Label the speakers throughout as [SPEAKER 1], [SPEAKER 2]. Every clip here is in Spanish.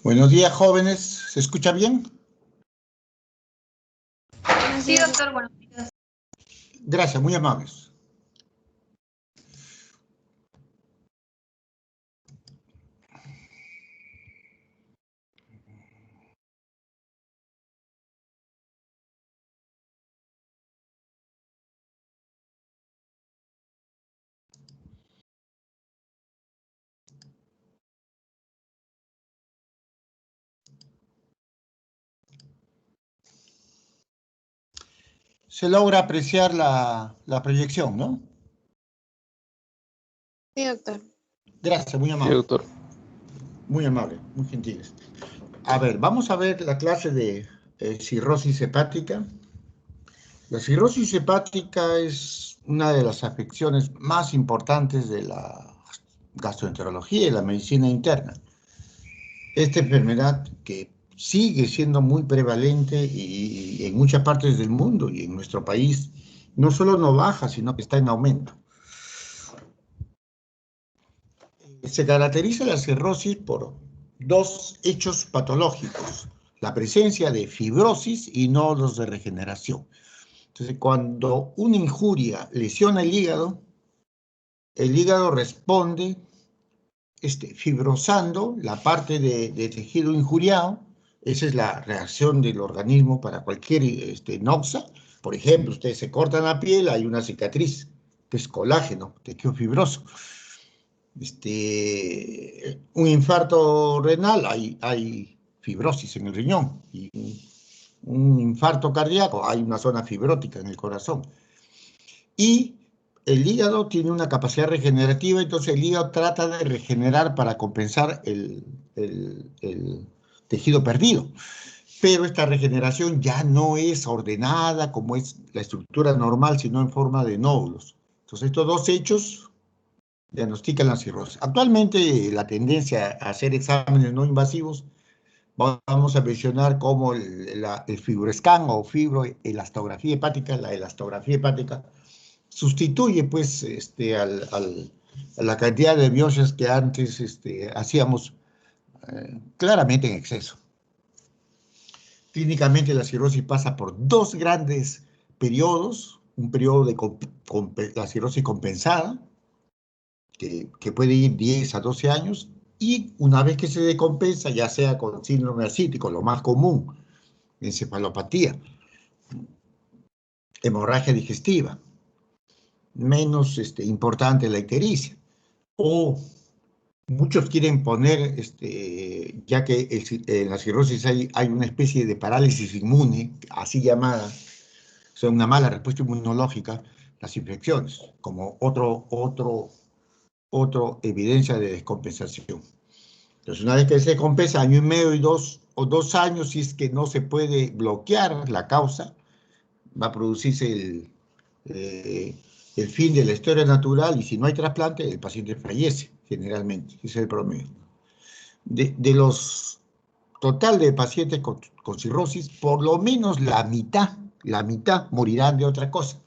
[SPEAKER 1] Buenos días, jóvenes. ¿Se escucha bien?
[SPEAKER 2] Sí, doctor, buenos días.
[SPEAKER 1] Gracias, muy amables. Se logra apreciar la proyección, ¿no?
[SPEAKER 2] Sí, doctor.
[SPEAKER 1] Gracias, muy amable.
[SPEAKER 3] Sí, doctor.
[SPEAKER 1] Muy amable, muy gentiles. A ver, vamos a ver la clase de cirrosis hepática. La cirrosis hepática es una de las afecciones más importantes de la gastroenterología y la medicina interna. Esta enfermedad que sigue siendo muy prevalente y en muchas partes del mundo y en nuestro país no solo no baja, sino que está en aumento. Se caracteriza la cirrosis por dos hechos patológicos: la presencia de fibrosis y nódulos de regeneración. Entonces, cuando una injuria lesiona el hígado responde fibrosando la parte de tejido injuriado. Esa es la reacción del organismo para cualquier noxa. Por ejemplo, ustedes se cortan la piel, hay una cicatriz, que es colágeno, tejido fibroso. Un infarto renal, hay fibrosis en el riñón. Y un infarto cardíaco, hay una zona fibrótica en el corazón. Y el hígado tiene una capacidad regenerativa, entonces el hígado trata de regenerar para compensar el tejido perdido. Pero esta regeneración ya no es ordenada como es la estructura normal, sino en forma de nódulos. Entonces estos dos hechos diagnostican la cirrosis. Actualmente la tendencia a hacer exámenes no invasivos, vamos a mencionar como el FibroScan o fibroelastografía hepática. La elastografía hepática sustituye pues a la cantidad de biopsias que antes hacíamos claramente en exceso. Clínicamente la cirrosis pasa por dos grandes periodos: un periodo de la cirrosis compensada, que puede ir 10 a 12 años, y una vez que se decompensa, ya sea con síndrome ascítico, lo más común, encefalopatía, hemorragia digestiva, menos importante la ictericia, o muchos quieren poner, ya que en la cirrosis hay una especie de parálisis inmune, así llamada, o sea, una mala respuesta inmunológica, las infecciones, como otra evidencia de descompensación. Entonces, una vez que se compensa, año y medio o 2 años, si es que no se puede bloquear la causa, va a producirse el fin de la historia natural, y si no hay trasplante, el paciente fallece, generalmente. Ese es el promedio. De los total de pacientes con cirrosis, por lo menos la mitad morirán de otra cosa,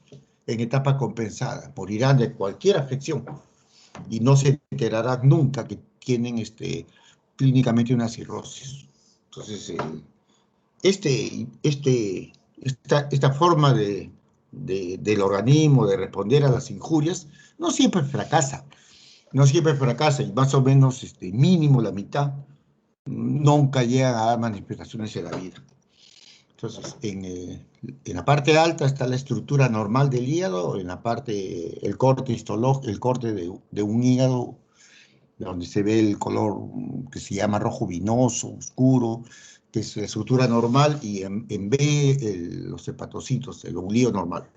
[SPEAKER 1] en etapa compensada, morirán de cualquier afección, y no se enterarán nunca que tienen clínicamente una cirrosis. Entonces, esta forma del organismo de responder a las injurias no siempre fracasa. No siempre fracasa, y más o menos mínimo la mitad nunca llegan a dar manifestaciones en la vida. Entonces, en la parte alta está la estructura normal del hígado, en la parte, el corte histológico, el corte de un hígado, donde se ve el color que se llama rojo vinoso, oscuro, que es la estructura normal, y en B, los hepatocitos, el oblío normal.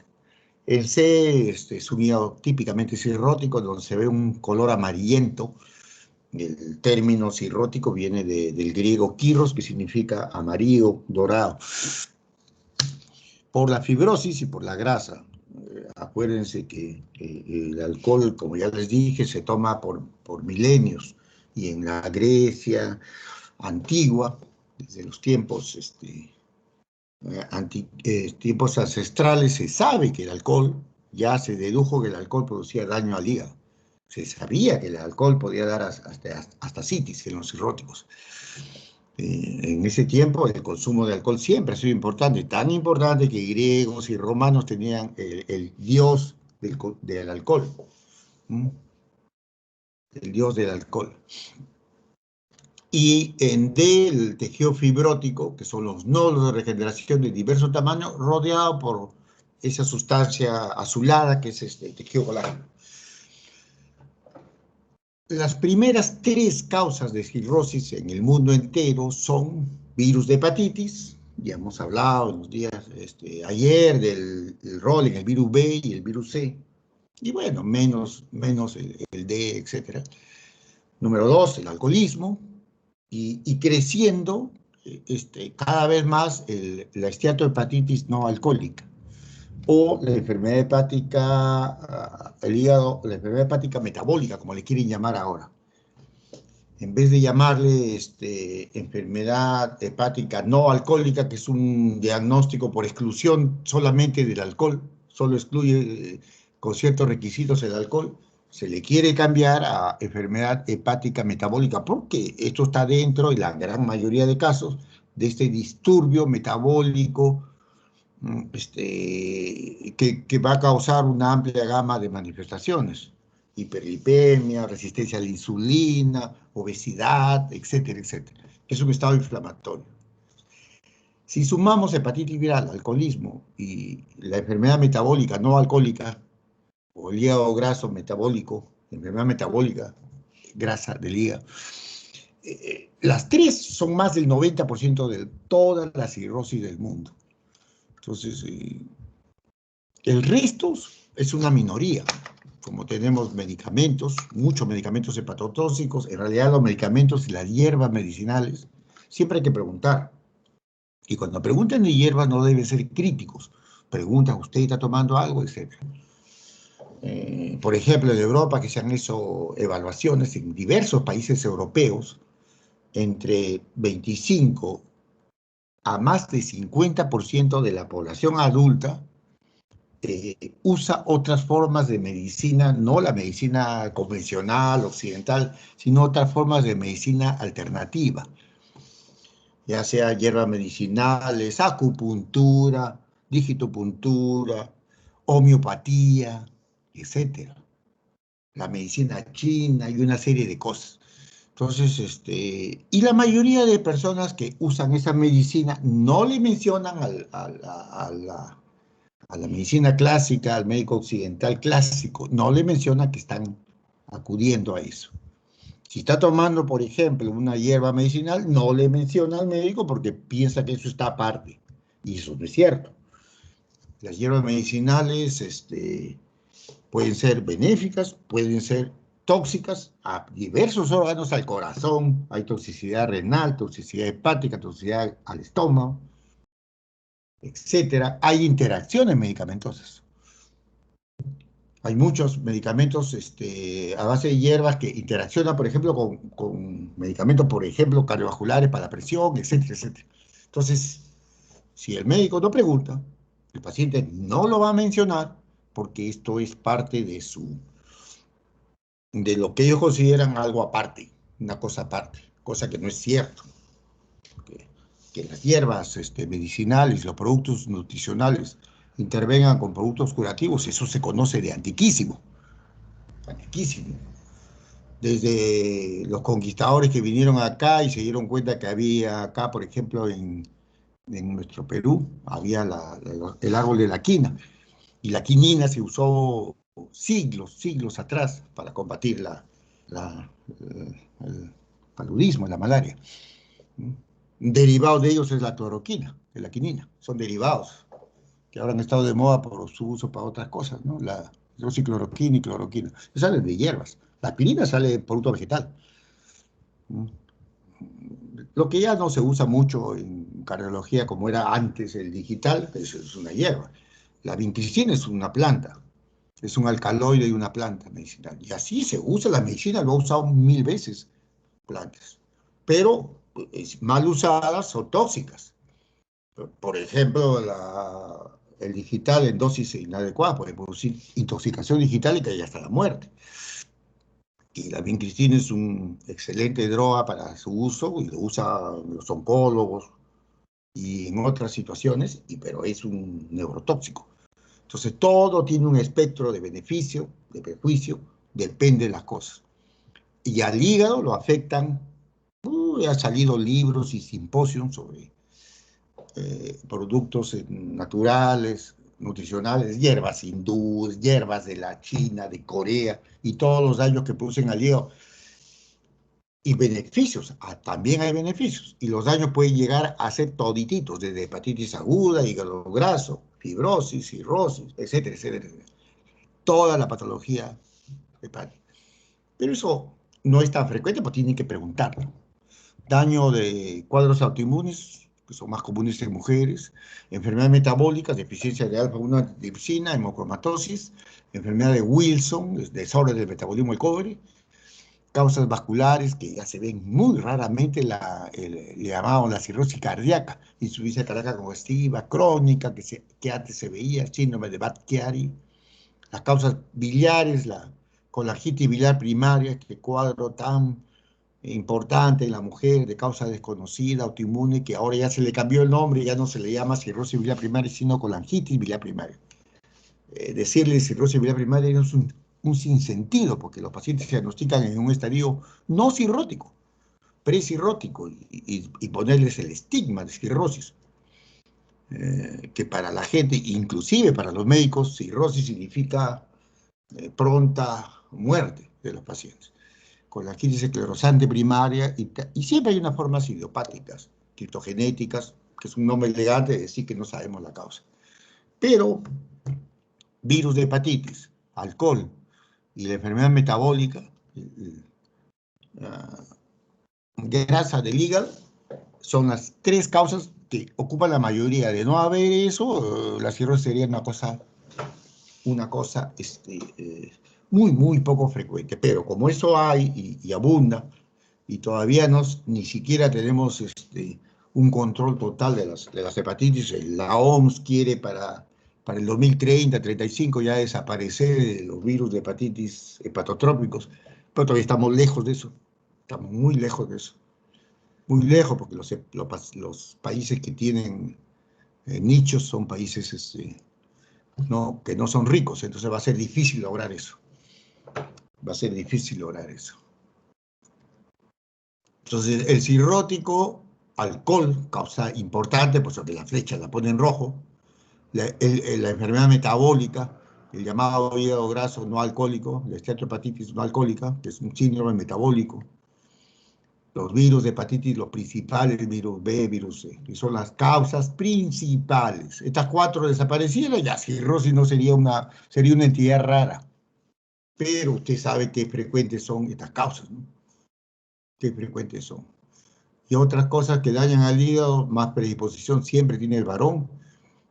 [SPEAKER 1] El C es un hígado típicamente cirrótico, donde se ve un color amarillento. El término cirrótico viene del griego kiros, que significa amarillo, dorado. Por la fibrosis y por la grasa. Acuérdense que el alcohol, como ya les dije, se toma por milenios. Y en la Grecia antigua, desde los tiempos, tiempos ancestrales, se sabe que el alcohol, ya se dedujo que el alcohol producía daño al hígado. Se sabía que el alcohol podía dar hasta citis en los cirróticos. En ese tiempo el consumo de alcohol siempre ha sido importante, tan importante que griegos y romanos tenían el dios del alcohol. ¿Mm? El dios del alcohol. Y en D, el tejido fibrótico, que son los nodos de regeneración de diverso tamaño, rodeado por esa sustancia azulada que es este tejido colágeno. Las primeras 3 causas de cirrosis en el mundo entero son virus de hepatitis, ya hemos hablado en los días ayer del rol en el virus B y el virus C, y bueno, menos el D, etc. Número 2, el alcoholismo, y creciendo cada vez más la esteatohepatitis no alcohólica, o la enfermedad hepática, el hígado, la enfermedad hepática metabólica, como le quieren llamar ahora. En vez de llamarle enfermedad hepática no alcohólica, que es un diagnóstico por exclusión solamente del alcohol, solo excluye con ciertos requisitos el alcohol, se le quiere cambiar a enfermedad hepática metabólica, porque esto está dentro, en la gran mayoría de casos, de este disturbio metabólico que va a causar una amplia gama de manifestaciones. Hiperlipemia, resistencia a la insulina, obesidad, etcétera, etcétera. Es un estado inflamatorio. Si sumamos hepatitis viral, alcoholismo y la enfermedad metabólica no alcohólica, o el hígado graso metabólico, enfermedad metabólica, grasa del hígado, las 3 son más del 90% de toda la cirrosis del mundo. Entonces, el resto es una minoría. Como tenemos medicamentos, muchos medicamentos hepatotóxicos, en realidad los medicamentos y las hierbas medicinales, siempre hay que preguntar. Y cuando pregunten de hierbas no deben ser críticos. Preguntan, ¿usted está tomando algo? Etcétera. Por ejemplo, en Europa, que se han hecho evaluaciones en diversos países europeos, entre 25 a más de 50% de la población adulta usa otras formas de medicina, no la medicina convencional, occidental, sino otras formas de medicina alternativa, ya sea hierbas medicinales, acupuntura, digitopuntura, homeopatía, etc. La medicina china y una serie de cosas. Entonces, y la mayoría de personas que usan esa medicina no le mencionan a la medicina clásica, al médico occidental clásico, no le menciona que están acudiendo a eso. Si está tomando, por ejemplo, una hierba medicinal, no le menciona al médico porque piensa que eso está aparte. Y eso no es cierto. Las hierbas medicinales pueden ser benéficas, pueden ser tóxicas a diversos órganos, al corazón, hay toxicidad renal, toxicidad hepática, toxicidad al estómago, etcétera. Hay interacciones medicamentosas. Hay muchos medicamentos a base de hierbas que interaccionan, por ejemplo, con medicamentos, por ejemplo, cardiovasculares para la presión, etcétera, etcétera. Entonces, si el médico no pregunta, el paciente no lo va a mencionar porque esto es parte de lo que ellos consideran algo aparte, una cosa aparte, cosa que no es cierto. Que las hierbas medicinales, los productos nutricionales intervengan con productos curativos, eso se conoce de antiquísimo. Antiquísimo. desde los conquistadores que vinieron acá y se dieron cuenta que había acá, por ejemplo, en nuestro Perú, había el árbol de la quina, y la quinina se usó siglos atrás para combatir el paludismo, la malaria. Un derivado de ellos es la cloroquina, de la quinina, son derivados que ahora han estado de moda por su uso para otras cosas, ¿no? La hidroxicloroquina y cloroquina. Salen de hierbas. La pirina sale de producto vegetal. Lo que ya no se usa mucho en cardiología como era antes el digital, es una hierba. La vincristina es una planta, es un alcaloide de una planta medicinal. Y así se usa la medicina, lo ha usado 1000 veces plantas. Pero mal usadas son tóxicas. Por ejemplo, el digital en dosis inadecuada puede producir intoxicación digital y que haya hasta la muerte. Y la vincristina es una excelente droga para su uso y lo usan los oncólogos y en otras situaciones, pero es un neurotóxico. Entonces todo tiene un espectro de beneficio, de perjuicio, depende de las cosas. Y al hígado lo afectan, han salido libros y simposios sobre productos naturales, nutricionales, hierbas hindúes, hierbas de la China, de Corea, y todos los daños que producen al hígado. Y beneficios, también hay beneficios. Y los daños pueden llegar a ser todititos, desde hepatitis aguda, hígado graso, fibrosis, cirrosis, etcétera, etcétera, etcétera. Toda la patología hepática. Pero eso no es tan frecuente, pues tienen que preguntarlo. Daño de cuadros autoinmunes, que son más comunes en mujeres, enfermedades metabólicas, deficiencia de alfa-1 antitrypsina, hemocromatosis, enfermedad de Wilson, desorden del metabolismo del cobre, causas vasculares que ya se ven muy raramente, le llamamos la cirrosis cardíaca, insuficiencia cardíaca congestiva, crónica, que antes se veía, síndrome de Budd-Chiari, las causas biliares, la colangitis biliar primaria, que cuadro tan importante en la mujer de causa desconocida, autoinmune, que ahora ya se le cambió el nombre, ya no se le llama cirrosis biliar primaria, sino colangitis biliar primaria. Decirle cirrosis biliar primaria es un sinsentido, porque los pacientes se diagnostican en un estadio no cirrótico, precirrótico, y ponerles el estigma de cirrosis, que para la gente, inclusive para los médicos, cirrosis significa pronta muerte de los pacientes. Con la crisis esclerosante primaria, y siempre hay unas formas idiopáticas, criptogenéticas, que es un nombre elegante de decir que no sabemos la causa. Pero virus de hepatitis, alcohol y la enfermedad metabólica, grasa del hígado, son las tres causas que ocupan la mayoría. De no haber eso, la cirrosis sería una cosa muy poco frecuente. Pero como eso hay y abunda, y todavía ni siquiera tenemos un control total de las hepatitis. La OMS quiere para el 2030, 35 ya desaparecer los virus de hepatitis hepatotrópicos, pero todavía estamos lejos de eso, estamos muy lejos de eso, muy lejos, porque los países que tienen nichos son países que no son ricos, entonces va a ser difícil lograr eso, va a ser difícil lograr eso. Entonces, el cirrótico, alcohol, causa importante, pues porque la flecha la pone en rojo. La enfermedad metabólica, el llamado hígado graso no alcohólico, la esteatohepatitis no alcohólica, que es un síndrome metabólico. Los virus de hepatitis, los principales, virus B, virus C, que son las causas principales. Estas cuatro desaparecieran, ya cirrosis no sería una entidad rara. Pero usted sabe qué frecuentes son estas causas, ¿no? Qué frecuentes son. Y otras cosas que dañan al hígado, más predisposición siempre tiene el varón.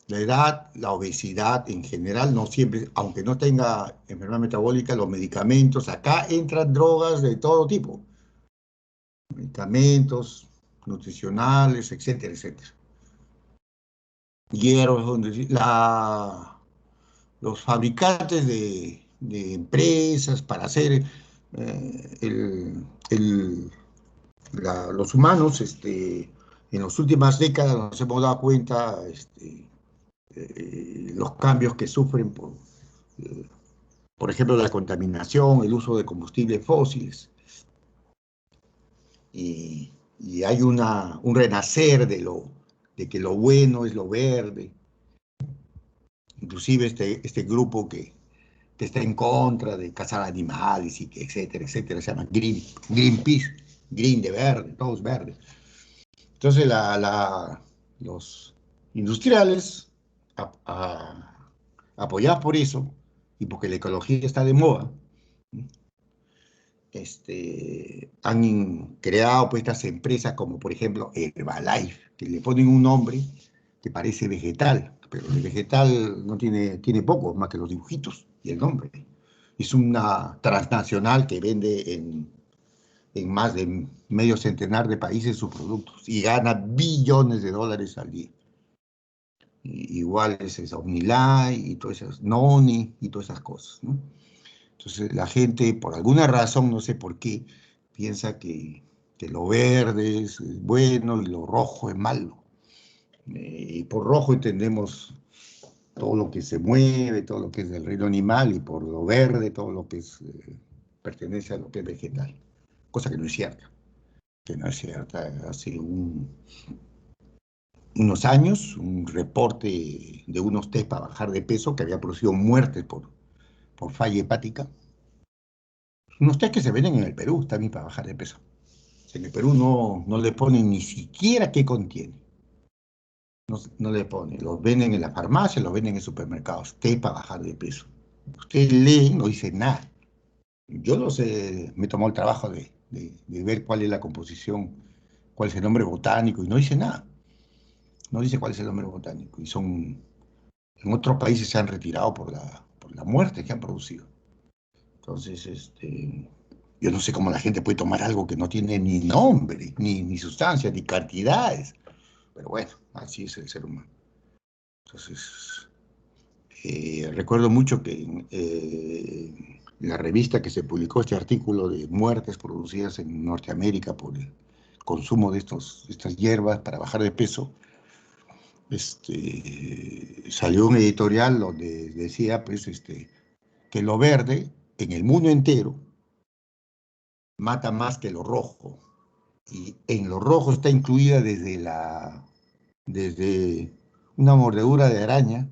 [SPEAKER 1] La edad, la obesidad en general, no siempre, aunque no tenga enfermedad metabólica, los medicamentos, acá entran drogas de todo tipo, medicamentos nutricionales, etcétera, etcétera. Hierbas, los fabricantes de empresas para hacer los humanos, en las últimas décadas nos hemos dado cuenta los cambios que sufren por ejemplo, la contaminación, el uso de combustibles fósiles. y hay un renacer de que lo bueno es lo verde. Inclusive este grupo que está en contra de cazar animales, y que etcétera, etcétera, se llama Greenpeace, green de verde, todos verdes. Entonces los industriales, apoyados por eso, y porque la ecología está de moda, han creado pues, estas empresas como por ejemplo Herbalife, que le ponen un nombre que parece vegetal, pero el vegetal no tiene poco más que los dibujitos y el nombre. Es una transnacional que vende en más de medio centenar de países sus productos y gana billones de dólares al día. Igual es Omnilife y todas esas, Noni y todas esas cosas, ¿no? Entonces la gente, por alguna razón, no sé por qué, piensa que lo verde es bueno y lo rojo es malo. Y por rojo entendemos todo lo que se mueve, todo lo que es del reino animal, y por lo verde todo lo que pertenece a lo que es vegetal. Cosa que no es cierta. Que no es cierta. Hace unos años, un reporte de unos test para bajar de peso que había producido muertes por falla hepática. Unos test que se venden en el Perú también para bajar de peso. En el Perú no le ponen ni siquiera qué contiene. No le ponen. Los venden en la farmacia, los venden en supermercados. Té para bajar de peso. Usted lee, no dice nada. Yo no sé, me tomó el trabajo de ver cuál es la composición, cuál es el nombre botánico, y no dice nada. No dice cuál es el nombre botánico. Y en otros países se han retirado por la muerte que han producido. Entonces, yo no sé cómo la gente puede tomar algo que no tiene ni nombre, ni sustancia, ni cantidades. Pero bueno, así es el ser humano. Entonces, recuerdo mucho que en la revista que se publicó este artículo de muertes producidas en Norteamérica por el consumo de estas hierbas para bajar de peso, salió un editorial donde decía pues, que lo verde en el mundo entero mata más que lo rojo. Y en lo rojo está incluida desde una mordedura de araña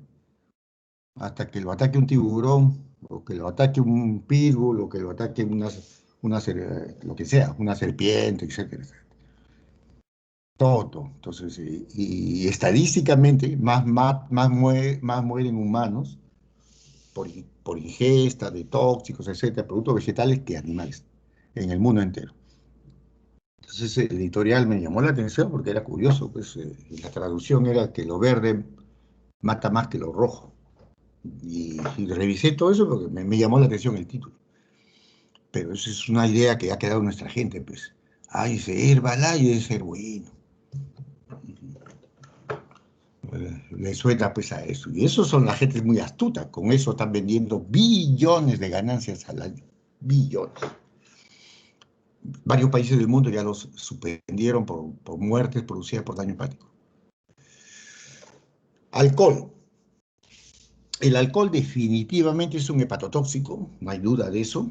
[SPEAKER 1] hasta que lo ataque un tiburón, o que lo ataque un pitbull, o que lo ataque lo que sea, una serpiente, etcétera, etcétera. Todo. Entonces, y estadísticamente, más mueren humanos por ingesta de tóxicos, etcétera, productos vegetales que animales en el mundo entero. Entonces, el editorial me llamó la atención porque era curioso, pues la traducción era que lo verde mata más que lo rojo. Y revisé todo eso porque me llamó la atención el título. Pero esa es una idea que ha quedado en nuestra gente, pues. Ay, ese Herbalife debe ser bueno. Le suena pues a eso. Y eso son la gente muy astuta. Con eso están vendiendo billones de ganancias al año. Billones. Varios países del mundo ya los suspendieron por muertes producidas por daño hepático. Alcohol. El alcohol definitivamente es un hepatotóxico, no hay duda de eso.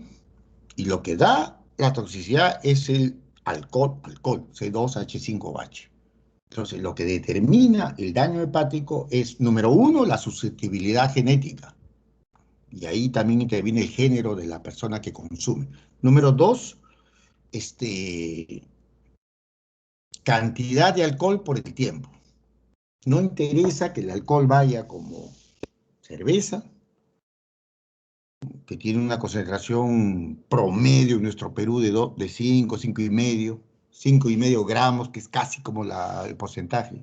[SPEAKER 1] Y lo que da la toxicidad es el alcohol, C2H5OH. Entonces, lo que determina el daño hepático es, número uno, la susceptibilidad genética. Y ahí también interviene el género de la persona que consume. Número dos, cantidad de alcohol por el tiempo. No interesa que el alcohol vaya como cerveza, que tiene una concentración promedio en nuestro Perú de 5, 5,5 gramos, que es casi como el porcentaje.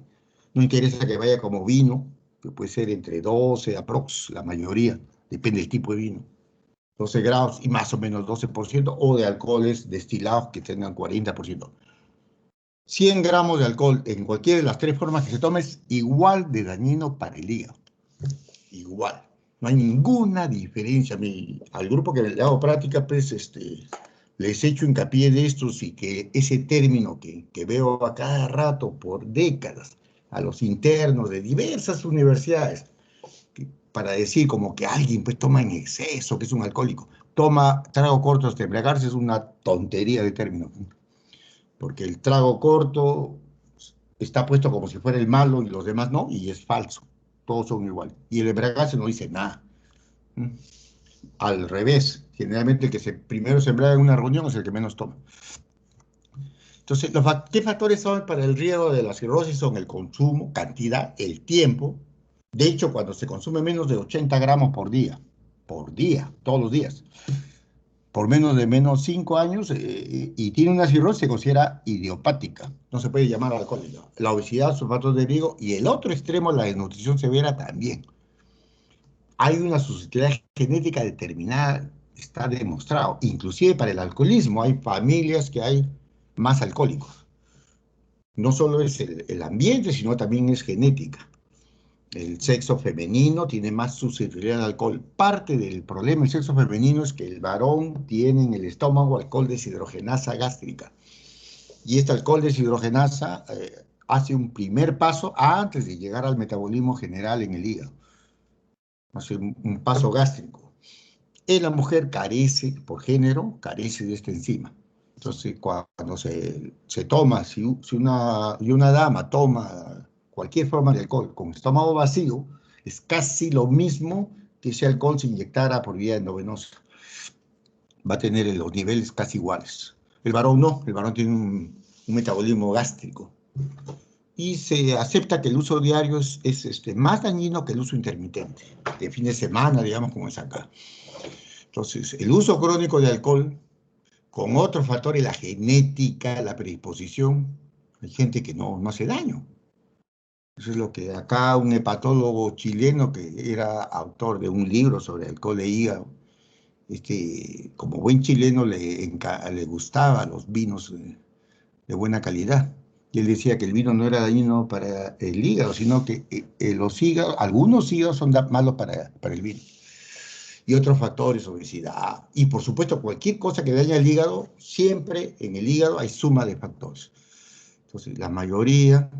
[SPEAKER 1] No interesa que vaya como vino, que puede ser entre 12 aprox, la mayoría, depende del tipo de vino. 12 grados y más o menos 12%, o de alcoholes destilados que tengan 40%. 100 gramos de alcohol en cualquiera de las tres formas que se tome es igual de dañino para el hígado. Igual. No hay ninguna diferencia. Al grupo que le hago práctica, pues, les he hecho hincapié de estos, y que ese término que veo a cada rato por décadas a los internos de diversas universidades, para decir como que alguien pues toma en exceso, que es un alcohólico, toma trago corto hasta embriagarse, es una tontería de término. porque el trago corto está puesto como si fuera el malo y los demás no, y es falso. Todos son iguales. Y el embriagarse no dice nada. ¿Mm? Al revés, generalmente el que primero se embriaga en una reunión es el que menos toma. Entonces, ¿qué factores son para el riesgo de la cirrosis? Son el consumo, cantidad, el tiempo. De hecho, cuando se consume menos de 80 gramos por día, todos los días, por menos 5 años y tiene una cirrosis, se considera idiopática. No se puede llamar alcohólica. La obesidad, sulfatos de Vigo y el otro extremo, la desnutrición severa también. Hay una susceptibilidad genética determinada, está demostrado. Inclusive para el alcoholismo hay familias que hay más alcohólicos. No solo es el ambiente, sino también es genética. El sexo femenino tiene más susceptibilidad al alcohol. Parte del problema del sexo femenino es que el varón tiene en el estómago alcohol deshidrogenasa gástrica. Y esta alcohol deshidrogenasa hace un primer paso antes de llegar al metabolismo general en el hígado. Hace un paso gástrico. En la mujer carece, por género, carece de esta enzima. Entonces, cuando se toma, si una dama toma cualquier forma de alcohol con estómago vacío, es casi lo mismo que si alcohol se inyectara por vía endovenosa. Va a tener los niveles casi iguales. El varón no, el varón tiene un metabolismo gástrico. Y se acepta que el uso diario es más dañino que el uso intermitente, de fin de semana, digamos, como es acá. Entonces, el uso crónico de alcohol con otros factores, la genética, la predisposición, hay gente que no hace daño. Eso es lo que acá un hepatólogo chileno que era autor de un libro sobre alcohol de hígado, como buen chileno le gustaban los vinos de buena calidad. Y él decía que el vino no era dañino para el hígado, sino que los hígados, algunos hígados son malos para el vino. Y otros factores, obesidad, y por supuesto cualquier cosa que daña el hígado, siempre en el hígado hay suma de factores. Entonces, la mayoría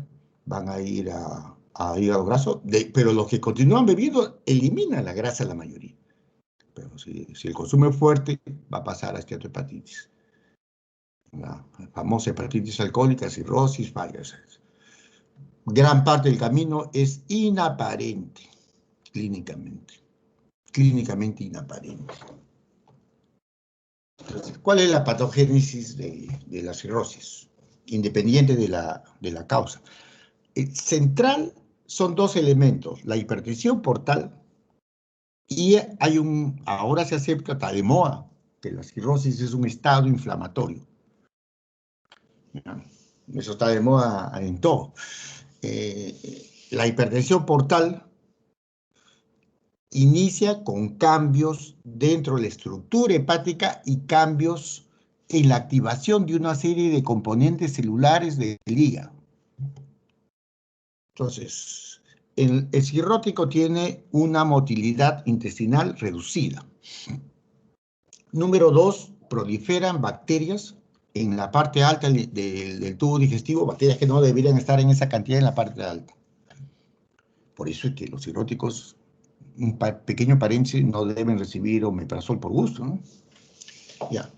[SPEAKER 1] van a ir a hígado graso, pero los que continúan bebiendo eliminan la grasa la mayoría. Pero si el consumo es fuerte, va a pasar a esteatohepatitis. La famosa hepatitis alcohólica, cirrosis, fallas. Gran parte del camino es inaparente, clínicamente inaparente. Entonces, ¿cuál es la patogénesis de la cirrosis? Independiente de la causa. Central son dos elementos, la hipertensión portal y ahora se acepta, está de moda, que la cirrosis es un estado inflamatorio. Eso está de moda en todo. La hipertensión portal inicia con cambios dentro de la estructura hepática y cambios en la activación de una serie de componentes celulares del hígado. Entonces, el cirrótico tiene una motilidad intestinal reducida. Número 2, proliferan bacterias en la parte alta del tubo digestivo, bacterias que no deberían estar en esa cantidad en la parte alta. Por eso es que los cirróticos, un pequeño paréntesis, no deben recibir omeprazol por gusto, ¿no? Ya.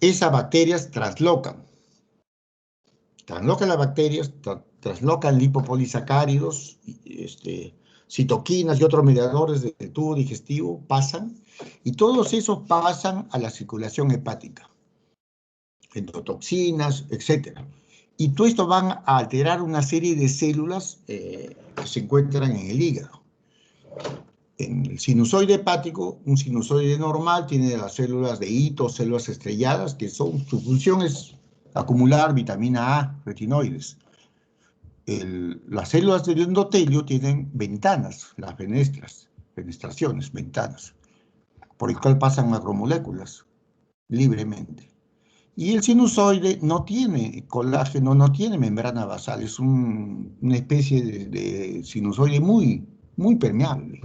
[SPEAKER 1] Esas bacterias traslocan las bacterias, traslocan lipopolisacáridos, citoquinas y otros mediadores del tubo digestivo, pasan, y todos esos pasan a la circulación hepática, endotoxinas, etc. Y todo esto van a alterar una serie de células que se encuentran en el hígado. En el sinusoide hepático, un sinusoide normal tiene las células de hito, células estrelladas, que su función es acumular vitamina A, retinoides. Las células del endotelio tienen ventanas, las fenestraciones, ventanas, por el cual pasan macromoléculas libremente. Y el sinusoide no tiene colágeno, no tiene membrana basal, es una especie de sinusoide muy permeable.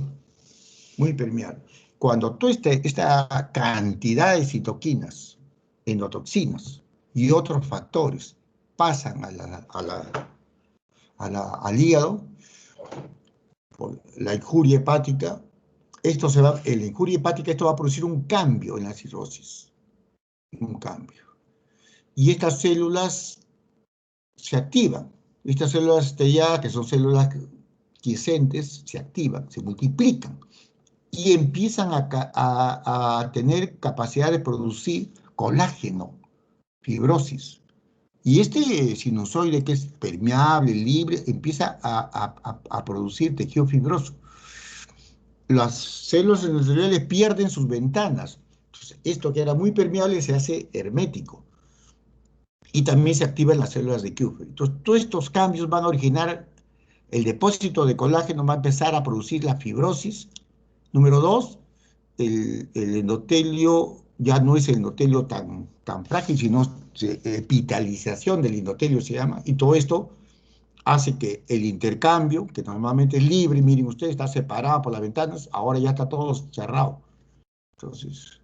[SPEAKER 1] Muy permeable. Cuando toda esta cantidad de citoquinas, endotoxinas y otros factores pasan al hígado, por la injuria hepática, en la injuria hepática esto va a producir un cambio en la cirrosis. Un cambio. Y estas células se activan. Estas células estrelladas, que son células quiescentes, se activan, se multiplican y empiezan a tener capacidad de producir colágeno, fibrosis. Y este sinusoide, que es permeable, libre, empieza a producir tejido fibroso. Las células endoteliales pierden sus ventanas. Entonces, esto que era muy permeable se hace hermético. Y también se activan las células de Kupffer. Entonces, todos estos cambios van a originar el depósito de colágeno, va a empezar a producir la fibrosis. Número 2, el endotelio ya no es el endotelio tan frágil, sino epitelización del endotelio se llama, y todo esto hace que el intercambio, que normalmente es libre, miren ustedes, está separado por las ventanas, ahora ya está todo cerrado. Entonces,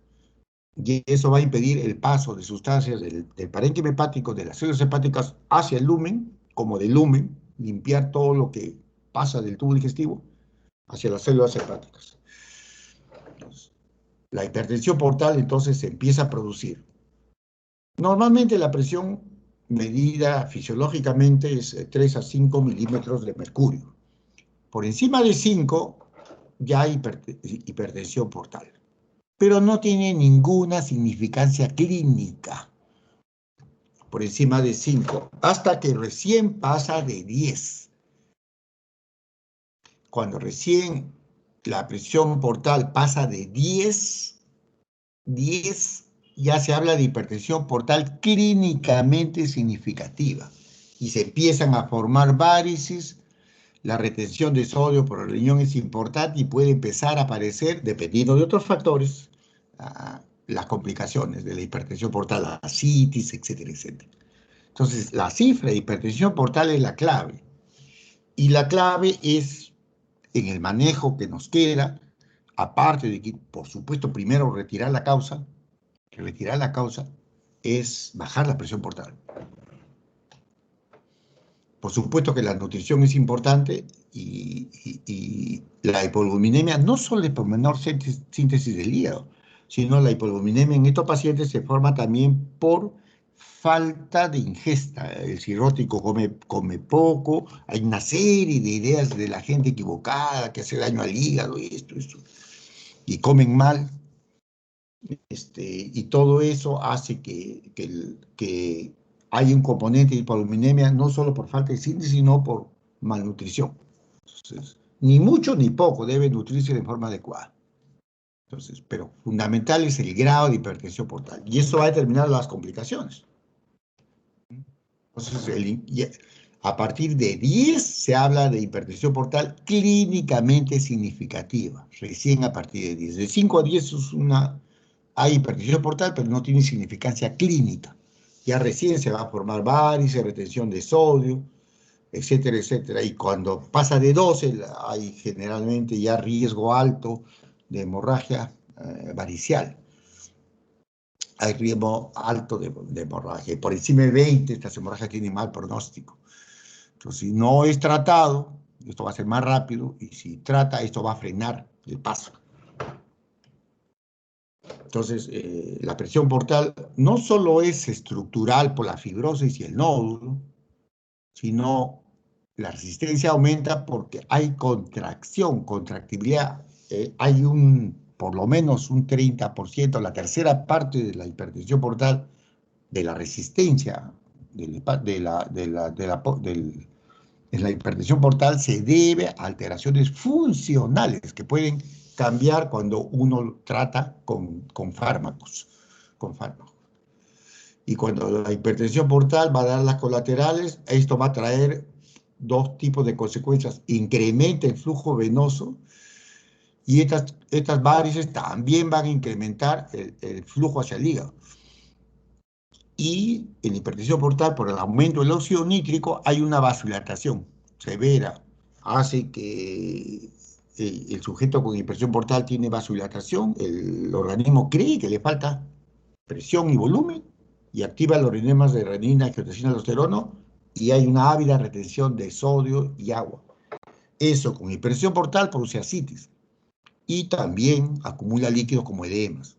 [SPEAKER 1] y eso va a impedir el paso de sustancias del parénquima hepático, de las células hepáticas hacia el lumen, como del lumen, limpiar todo lo que pasa del tubo digestivo hacia las células hepáticas. Entonces, la hipertensión portal entonces se empieza a producir. Normalmente la presión medida fisiológicamente es 3 a 5 milímetros de mercurio. Por encima de 5 ya hay hipertensión portal, pero no tiene ninguna significancia clínica. Por encima de 5, hasta que recién pasa de 10. Cuando recién la presión portal pasa de 10 ya se habla de hipertensión portal clínicamente significativa y se empiezan a formar varices. La retención de sodio por el riñón es importante y puede empezar a aparecer, dependiendo de otros factores, las complicaciones de la hipertensión portal, la ascitis, etcétera, etcétera. Entonces, la cifra de hipertensión portal es la clave. Y la clave es en el manejo que nos queda, aparte de que, por supuesto, primero retirar la causa, es bajar la presión portal. Por supuesto que la nutrición es importante y la hipogluceminemia no solo es por menor síntesis del hígado, sino la hipogluceminemia en estos pacientes se forma también por falta de ingesta. El cirrótico come poco, hay una serie de ideas de la gente equivocada que hace daño al hígado y esto, y comen mal. Y todo eso hace que hay un componente de hipogluceminemia no solo por falta de síntesis, sino por malnutrición. Entonces, ni mucho ni poco debe nutrirse de forma adecuada. Entonces, pero fundamental es el grado de hipertensión portal. Y eso va a determinar las complicaciones. Entonces, a partir de 10 se habla de hipertensión portal clínicamente significativa. Recién a partir de 10. De 5 a 10 hay hipertensión portal, pero no tiene significancia clínica. Ya recién se va a formar varices, retención de sodio, etcétera, etcétera. Y cuando pasa de 12, hay generalmente ya riesgo alto de hemorragia varicial. Hay riesgo alto de hemorragia. Y por encima de 20, estas hemorragias tienen mal pronóstico. Entonces, si no es tratado, esto va a ser más rápido, y si trata, esto va a frenar el paso. Entonces, la presión portal no solo es estructural por la fibrosis y el nódulo, sino la resistencia aumenta porque hay contractibilidad. Hay por lo menos un 30%, la tercera parte de la hipertensión portal, de la resistencia de la hipertensión portal se debe a alteraciones funcionales que pueden cambiar cuando uno trata con fármacos. Y cuando la hipertensión portal va a dar las colaterales, esto va a traer dos tipos de consecuencias. Incrementa el flujo venoso y estas varices también van a incrementar el flujo hacia el hígado. Y en hipertensión portal, por el aumento del óxido nítrico, hay una vasodilatación severa. Hace que el sujeto con hipertensión portal tiene vasodilatación, el organismo cree que le falta presión y volumen, y activa los rinemas de renina, angiotensina, aldosterona, y hay una ávida retención de sodio y agua. Eso con hipertensión portal produce ascitis, y también acumula líquidos como edemas.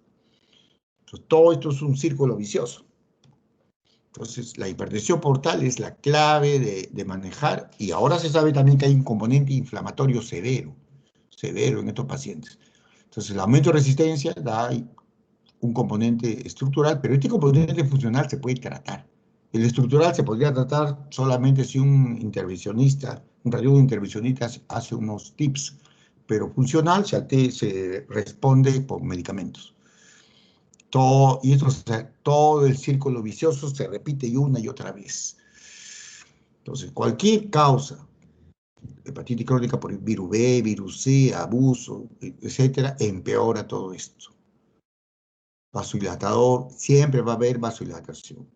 [SPEAKER 1] Entonces, todo esto es un círculo vicioso. Entonces, la hipertensión portal es la clave de manejar, y ahora se sabe también que hay un componente inflamatorio severo en estos pacientes. Entonces, el aumento de resistencia da un componente estructural, pero este componente funcional se puede tratar. El estructural se podría tratar solamente si un intervencionista, un radiólogo intervencionista hace unos tips, pero funcional se responde por medicamentos. Y esto, o sea, todo el círculo vicioso se repite una y otra vez. Entonces, cualquier causa, hepatitis crónica por virus B, virus C, abuso, etcétera, empeora todo esto. Vasodilatador, siempre va a haber vasodilatación.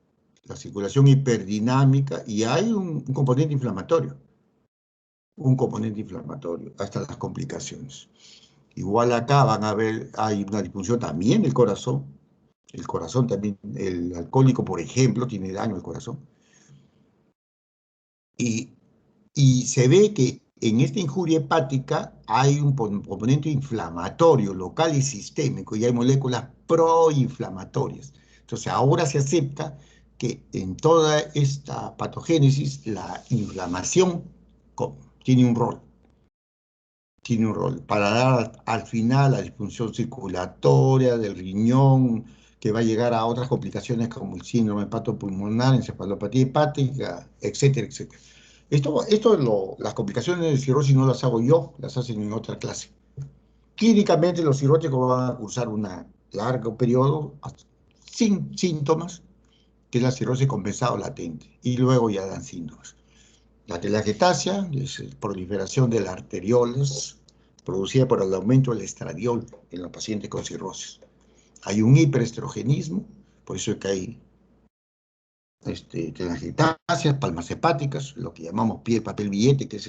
[SPEAKER 1] La circulación hiperdinámica, y hay un componente inflamatorio. Un componente inflamatorio, hasta las complicaciones. Igual acá van a ver, hay una disfunción también del corazón. El corazón también, el alcohólico, por ejemplo, tiene daño al corazón. Y se ve que en esta injuria hepática hay un componente inflamatorio local y sistémico, y hay moléculas proinflamatorias. Entonces ahora se acepta que en toda esta patogénesis la inflamación tiene un rol. Tiene un rol para dar al final la disfunción circulatoria del riñón, que va a llegar a otras complicaciones como el síndrome hepatopulmonar, encefalopatía hepática, etcétera, etcétera. Las complicaciones de cirrosis no las hago yo, las hacen en otra clase. Clínicamente los cirróticos van a cursar un largo periodo sin síntomas, que es la cirrosis compensada o latente, y luego ya dan síntomas. La telangiectasia es la proliferación de las arteriolas producida por el aumento del estradiol en los pacientes con cirrosis. Hay un hiperestrogenismo, por eso es que hay telangiectasias, palmas hepáticas, lo que llamamos piel, papel, billete, que es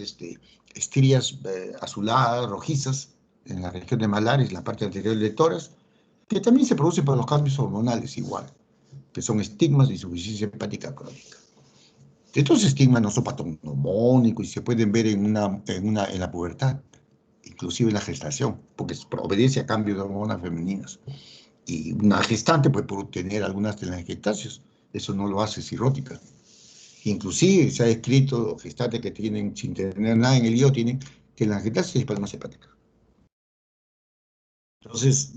[SPEAKER 1] estrías azuladas, rojizas, en la región de malares, la parte anterior del tórax, que también se producen por los cambios hormonales igual, que son estigmas de insuficiencia hepática crónica. Estos estigmas no son patognomónicos y se pueden ver en la pubertad, inclusive en la gestación, porque obedece a cambios de hormonas femeninas. Y una gestante puede tener algunas telangiectasias, eso no lo hace cirrótica. Inclusive se ha descrito gestantes que tienen, sin tener nada en el hígado, tienen telangiectasias y palmas hepáticas. Entonces,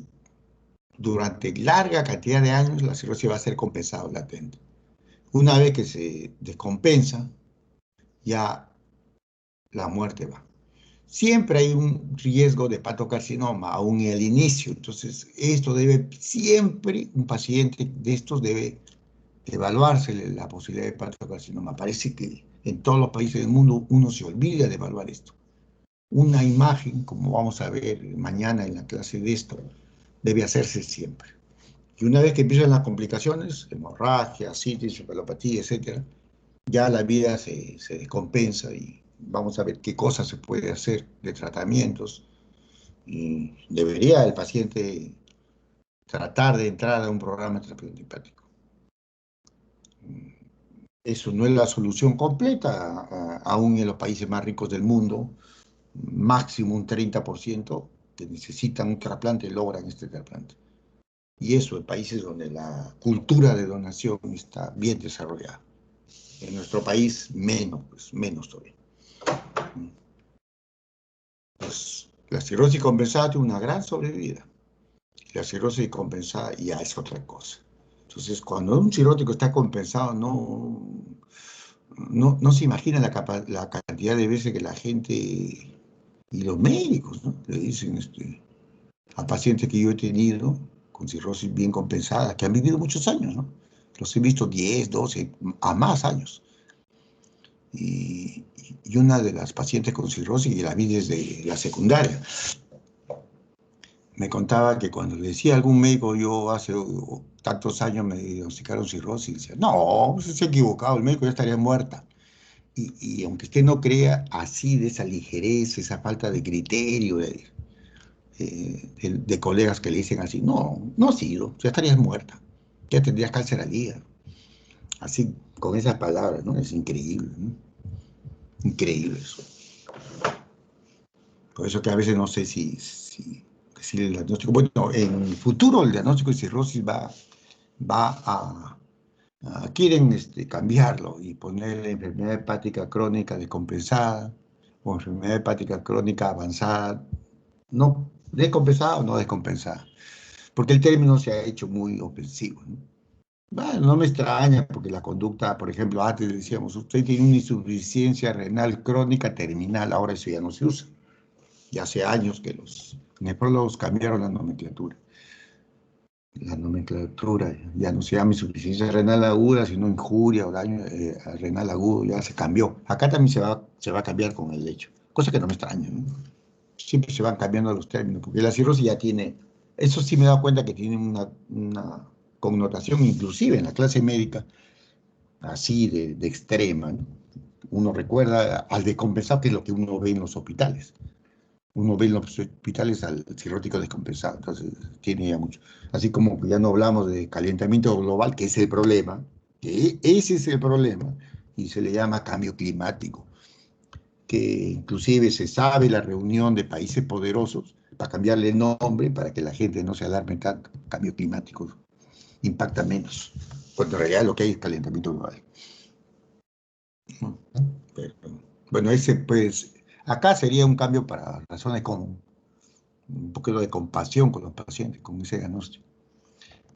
[SPEAKER 1] durante larga cantidad de años, la cirrosis va a ser compensada latente. Una vez que se descompensa, ya la muerte va. Siempre hay un riesgo de hepatocarcinoma, aún en el inicio. Entonces, siempre un paciente de estos debe evaluarse la posibilidad de hepatocarcinoma. Parece que en todos los países del mundo uno se olvida de evaluar esto. Una imagen, como vamos a ver mañana en la clase de esto, debe hacerse siempre. Y una vez que empiezan las complicaciones, hemorragia, citis, encefalopatía, etc., ya la vida se descompensa y vamos a ver qué cosas se puede hacer de tratamientos. Y debería el paciente tratar de entrar a un programa de tratamiento hepático. Eso no es la solución completa, aún en los países más ricos del mundo, máximo un 30% que necesitan un trasplante logran este trasplante. Y eso en países donde la cultura de donación está bien desarrollada. En nuestro país menos todavía. Pues, la cirrosis compensada tiene una gran sobrevida. La cirrosis compensada ya es otra cosa. Entonces, cuando un cirrótico está compensado, no se imagina la cantidad de veces que la gente y los médicos, ¿no?, le dicen a pacientes que yo he tenido con cirrosis bien compensada, que han vivido muchos años, ¿no? Los he visto 10, 12, a más años. Y una de las pacientes con cirrosis, y la vi desde la secundaria, me contaba que cuando le decía a algún médico, yo hace tantos años me diagnosticaron cirrosis, decía, no, pues se ha equivocado, el médico ya estaría muerta. Y aunque usted no crea, así de esa ligereza, esa falta de criterio de colegas que le dicen así, no ha sido, ya estarías muerta, ya tendrías cáncer al hígado. Así, con esas palabras, ¿no? Es increíble, ¿no? Increíble eso. Por eso que a veces no sé si el diagnóstico, bueno, en el futuro el diagnóstico de cirrosis va quieren cambiarlo y ponerle enfermedad hepática crónica descompensada o enfermedad hepática crónica avanzada, no descompensada o no descompensada, porque el término se ha hecho muy ofensivo, ¿no? Bueno, no me extraña, porque la conducta, por ejemplo, antes decíamos, usted tiene una insuficiencia renal crónica terminal, ahora eso ya no se usa. Ya hace años que los nefrólogos cambiaron la nomenclatura. La nomenclatura ya no se llama insuficiencia renal aguda, sino injuria o daño renal agudo, ya se cambió. Acá también se va a cambiar con el hecho, cosa que no me extraña, ¿no? Siempre se van cambiando los términos, porque la cirrosis ya tiene, eso sí me he dado cuenta que tiene una connotación, inclusive en la clase médica, así de extrema, ¿no? Uno recuerda al descompensado, que es lo que uno ve en los hospitales. Uno ve en los hospitales al cirrótico descompensado, entonces tiene ya mucho. Así como ya no hablamos de calentamiento global, que es el problema, que ese es el problema, y se le llama cambio climático, que inclusive se sabe la reunión de países poderosos para cambiarle el nombre para que la gente no se alarme tanto. Cambio climático impacta menos, cuando en realidad lo que hay es calentamiento global. Pero, bueno, ese pues, acá sería un cambio para razones como un poquito de compasión con los pacientes, con ese diagnóstico.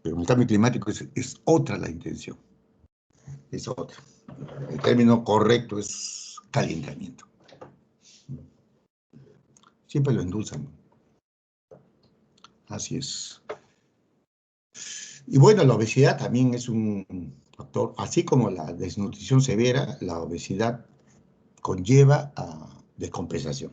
[SPEAKER 1] Pero en el cambio climático es otra la intención, es otra. El término correcto es calentamiento. Siempre lo endulzan. Así es. Y bueno, la obesidad también es un factor, así como la desnutrición severa, la obesidad conlleva a descompensación.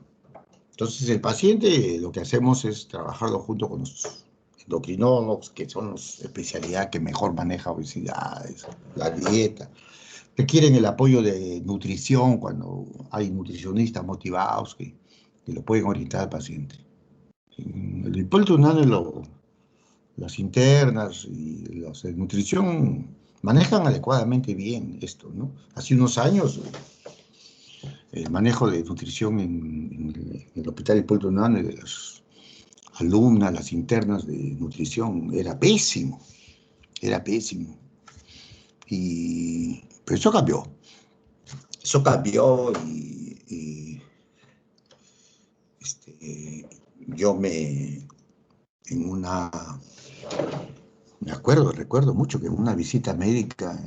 [SPEAKER 1] Entonces, el paciente, lo que hacemos es trabajarlo junto con los endocrinólogos, que son las especialidades que mejor maneja obesidades, la dieta. Requieren el apoyo de nutrición cuando hay nutricionistas motivados que lo pueden orientar al paciente. En el Hipólito Unánue, las internas y las de nutrición manejan adecuadamente bien esto, ¿no? Hace unos años el manejo de nutrición en el Hospital Hipólito Unánue de las alumnas, las internas de nutrición, era pésimo, era pésimo. Pero eso cambió yo recuerdo mucho que en una visita médica,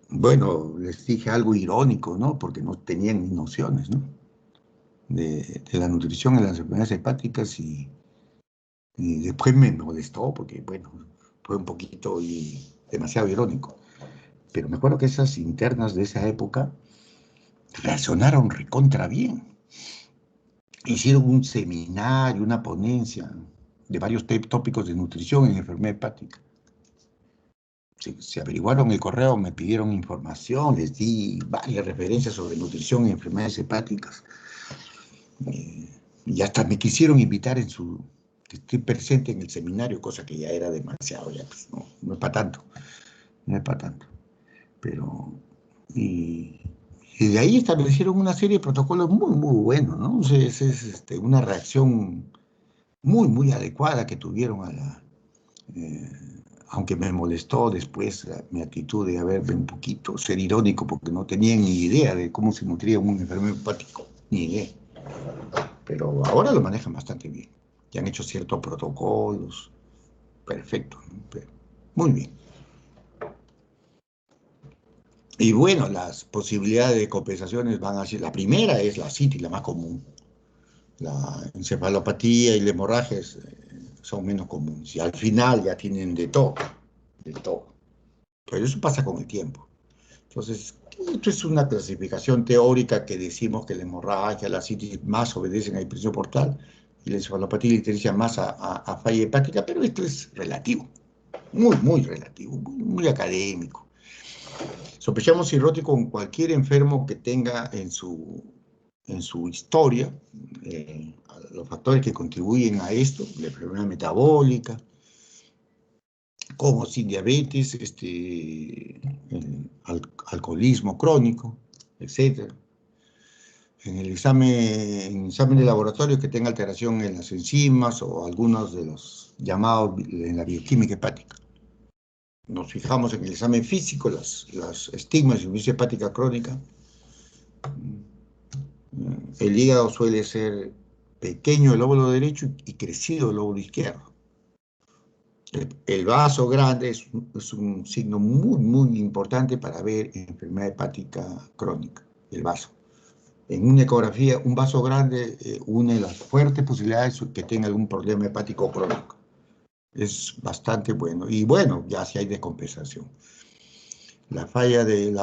[SPEAKER 1] bueno, les dije algo irónico, ¿no? Porque no tenían ni nociones, ¿no? De la nutrición en las enfermedades hepáticas y después me molestó porque, bueno, fue un poquito demasiado irónico. Pero me acuerdo que esas internas de esa época reaccionaron recontra bien. Hicieron un seminario, una ponencia de varios tópicos de nutrición en enfermedad hepática. Se averiguaron el correo, me pidieron información, les di varias referencias sobre nutrición en enfermedades hepáticas. Y hasta me quisieron invitar que estoy presente en el seminario, cosa que ya era demasiado, ya pues no es para tanto, no es para tanto. Pero, y de ahí establecieron una serie de protocolos muy, muy buenos, ¿no? Es una reacción muy, muy adecuada que tuvieron aunque me molestó después mi actitud de haberme un poquito, ser irónico, porque no tenían ni idea de cómo se nutría un enfermo hepático, ni idea. Pero ahora lo manejan bastante bien. Ya han hecho ciertos protocolos, perfecto, ¿no? Muy bien. Y bueno, las posibilidades de compensaciones van a ser, la primera es la citis, la más común. La encefalopatía y la hemorragia son menos comunes. Y al final ya tienen de todo, de todo. Pero eso pasa con el tiempo. Entonces, esto es una clasificación teórica que decimos que la hemorragia, la citis más obedecen a hipertensión portal y la encefalopatía y la ictericia más a falla hepática, pero esto es relativo, muy, muy relativo, muy, muy académico. Sospechamos cirrótico con cualquier enfermo que tenga en su historia los factores que contribuyen a esto, la enfermedad metabólica, como sin diabetes, el alcoholismo crónico, etc. En el examen de laboratorio que tenga alteración en las enzimas o algunos de los llamados en la bioquímica hepática. nos fijamos en el examen físico, las estigmas de insuficiencia hepática crónica. El hígado suele ser pequeño el lóbulo derecho y crecido el lóbulo izquierdo. El vaso grande es un signo muy importante para ver enfermedad hepática crónica, el vaso. En una ecografía, un vaso grande une las fuertes posibilidades de que tenga algún problema hepático crónico. Es bastante bueno. Y bueno, ya si hay descompensación. La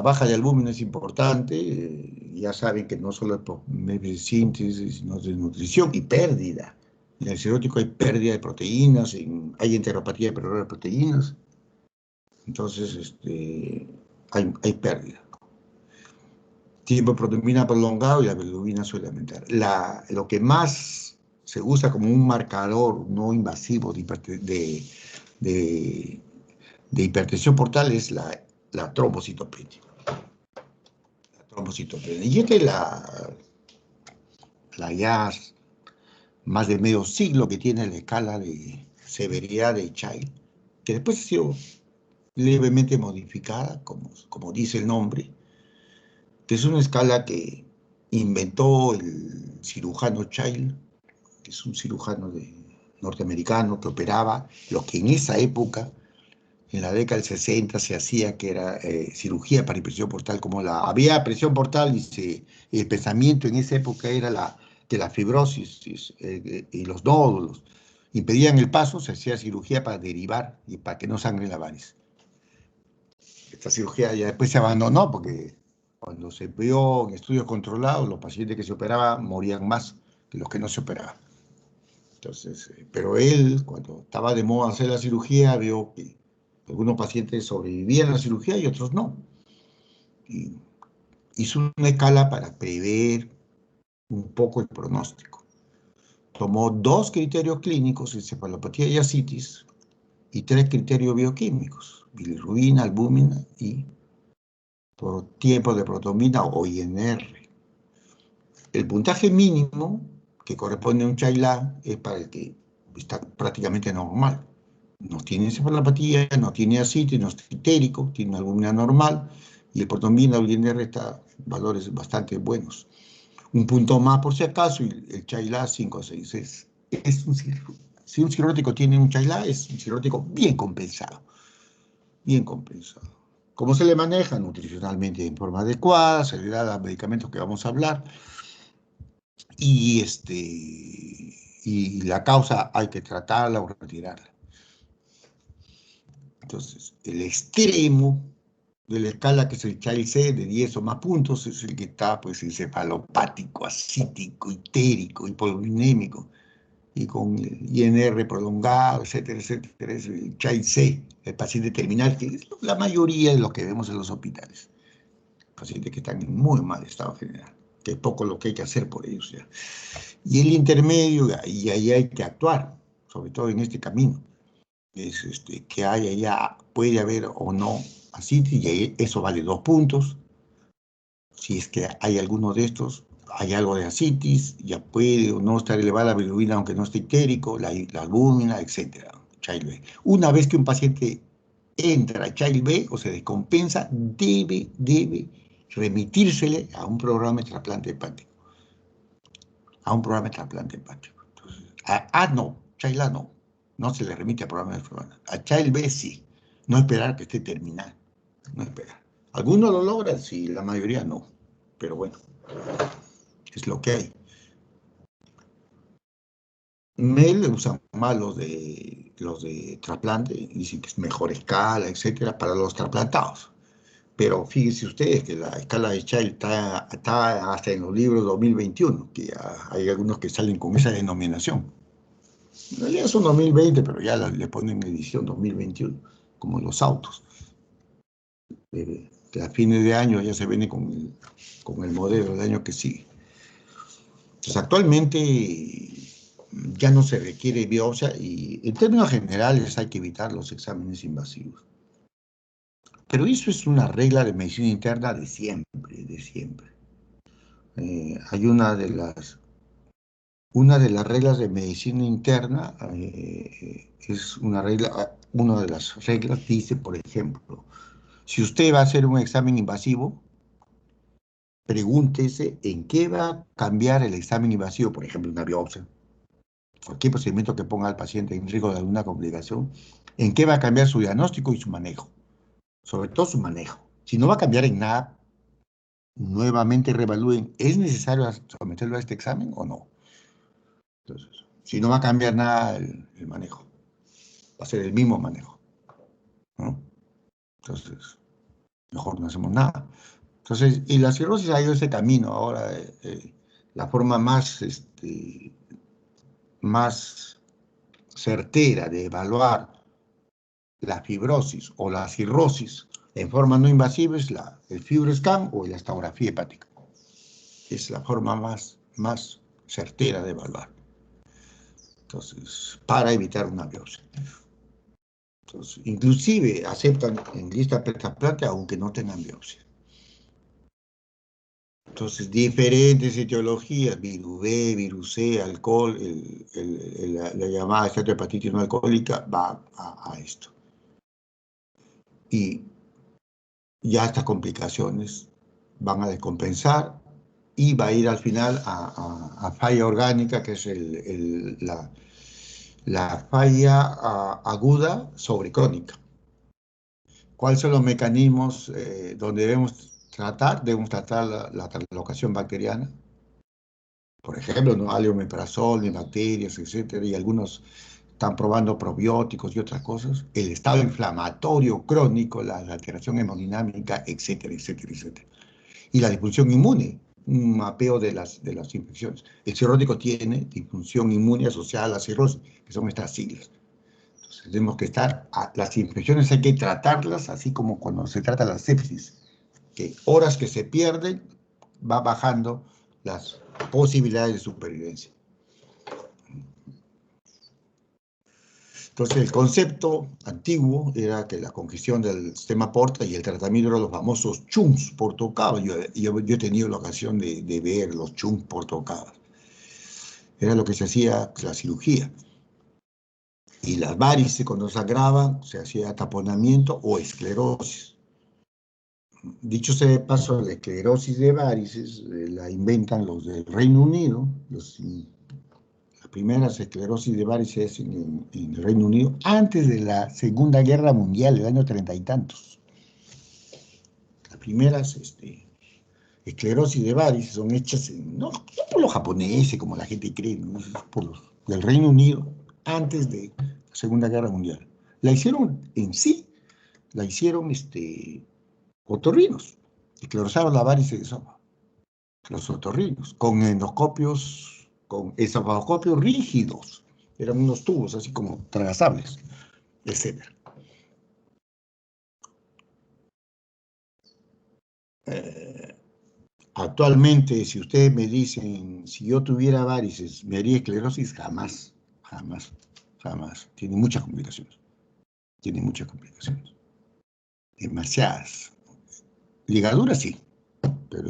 [SPEAKER 1] baja de albúmina es importante. Ya saben que no solo es por síntesis, sino de nutrición y pérdida. En el cirrótico hay pérdida de proteínas, hay enteropatía de proteínas. Entonces, hay pérdida. Tiempo de proteína prolongado y la bilirrubina suele aumentar. Lo que más se usa como un marcador no invasivo de hipertensión portal es la trombocitopenia. Y esta es la ya más de medio siglo que tiene la escala de severidad de Child, que después ha sido levemente modificada, como dice el nombre, que es una escala que inventó el cirujano Child, que es un cirujano norteamericano que operaba lo que en esa época, en la década del 60, se hacía, que era cirugía para hipertensión portal. Como había presión portal y el pensamiento en esa época era que la fibrosis y los nódulos impedían el paso, se hacía cirugía para derivar y para que no sangre la variz. Esta cirugía ya después se abandonó porque cuando se vio en estudios controlados, los pacientes que se operaban morían más que los que no se operaban. Entonces, pero él, cuando estaba de moda hacer la cirugía, vio que algunos pacientes sobrevivían a la cirugía y otros no. Y hizo una escala para prever un poco el pronóstico. Tomó 2 criterios clínicos, encefalopatía y ascitis, y 3 criterios bioquímicos, bilirrubina, albúmina y por tiempo de protonina o INR. El puntaje mínimo que corresponde a un Child-A es para el que está prácticamente normal. No tiene encefalopatía, no tiene ascitis, no es itérico, tiene una albúmina normal y el protonina o el INR está valores bastante buenos. Un punto más por si acaso y el Child-A 5 o 6. Si un cirrótico tiene un Child-A, es un cirrótico bien compensado. Bien compensado. ¿Cómo se le maneja? Nutricionalmente en forma adecuada, se le da los medicamentos que vamos a hablar. Y la causa hay que tratarla o retirarla. Entonces, el extremo de la escala, que es el Child-C, de 10 o más puntos, es el que está, pues, encefalopático, ascítico, itérico, hipoglucémico, y con INR prolongado, etcétera, etcétera, es el Child-C, el paciente terminal, que es la mayoría de lo que vemos en los hospitales. Pacientes que están en muy mal estado general, que es poco lo que hay que hacer por ellos ya. Y el intermedio, y ahí hay que actuar, sobre todo en este camino, es que haya ya, puede haber o no ascitis, y eso vale 2 puntos. Si es que hay alguno de estos, hay algo de ascitis, ya puede o no estar elevada la bilirrubina aunque no esté itérico, la albúmina, etc. Child-B. Una vez que un paciente entra a Child-B o se descompensa, debe remitírsele a un programa de trasplante hepático. A un programa de trasplante hepático. Entonces, no, Child-A no. No se le remite a programa de trasplante. A Child-B sí. No esperar que esté terminal. No esperar. Algunos lo logran, sí, la mayoría no. Pero bueno, es lo que hay. MEL usan más los de trasplante, dicen que es mejor escala, etcétera, para los trasplantados. Pero fíjense ustedes que la escala de Child está hasta en los libros 2021, que hay algunos que salen con esa denominación. En realidad son 2020, pero ya le ponen edición 2021, como los autos. Que a fines de año ya se viene con el modelo del año que sigue. Entonces, actualmente ya no se requiere biopsia y en términos generales hay que evitar los exámenes invasivos. Pero eso es una regla de medicina interna de siempre, de siempre. Hay una de las reglas de medicina interna es una de las reglas dice, por ejemplo, si usted va a hacer un examen invasivo, pregúntese en qué va a cambiar el examen invasivo, por ejemplo, una biopsia, cualquier procedimiento que ponga al paciente en riesgo de alguna complicación, en qué va a cambiar su diagnóstico y su manejo, sobre todo su manejo. Si no va a cambiar en nada, nuevamente reevalúen, ¿es necesario someterlo a este examen o no? Entonces, si no va a cambiar nada el manejo, va a ser el mismo manejo, ¿no? Entonces, mejor no hacemos nada. Entonces, y la cirrosis ha ido ese camino ahora, la forma más certera de evaluar la fibrosis o la cirrosis en forma no invasiva es el FibroScan o la elastografía hepática. Es la forma más certera de evaluar. Entonces, para evitar una biopsia. Entonces, inclusive aceptan en lista trasplante aunque no tengan biopsia. Entonces, diferentes etiologías, virus B, virus C, alcohol, la llamada esteatohepatitis no alcohólica va a esto. Y ya estas complicaciones van a descompensar y va a ir al final a falla orgánica, que es la falla aguda sobre crónica. ¿Cuáles son los mecanismos donde debemos tratar? Debemos tratar la translocación bacteriana. Por ejemplo, ¿no? Omeprazol, ni bacterias, etcétera, y algunos están probando probióticos y otras cosas. El estado inflamatorio crónico, la alteración hemodinámica, etcétera, etcétera, etcétera. Y la disfunción inmune, un mapeo de las infecciones. El cirrótico tiene disfunción inmune asociada a la cirrosis, que son estas siglas. Entonces, tenemos que las infecciones hay que tratarlas, así como cuando se trata la sepsis, que horas que se pierden, va bajando las posibilidades de supervivencia. Entonces, el concepto antiguo era que la congestión del sistema porta y el tratamiento eran los famosos chunks por tocado. Yo he tenido la ocasión de ver los chunks por tocado. Era lo que se hacía la cirugía. Y las varices, cuando se agravan, se hacía taponamiento o esclerosis. Dicho sea de paso, la esclerosis de varices la inventan los del Reino Unido, las primeras esclerosis de varices en el Reino Unido, antes de la Segunda Guerra Mundial, el año 30 y tantos. Las primeras esclerosis de varices son hechas, no por los japoneses, como la gente cree, ¿no? Por los del Reino Unido, antes de la Segunda Guerra Mundial. La hicieron en sí, la hicieron otorrinos, esclerosaron la varices de esófago, los otorrinos, con endoscopios, con esofagoscopios rígidos, eran unos tubos así como tragasables, etc. Actualmente, si ustedes me dicen, si yo tuviera varices, ¿me haría esclerosis? Jamás, jamás, jamás. Tiene muchas complicaciones. Tiene muchas complicaciones. Demasiadas. Ligaduras sí, pero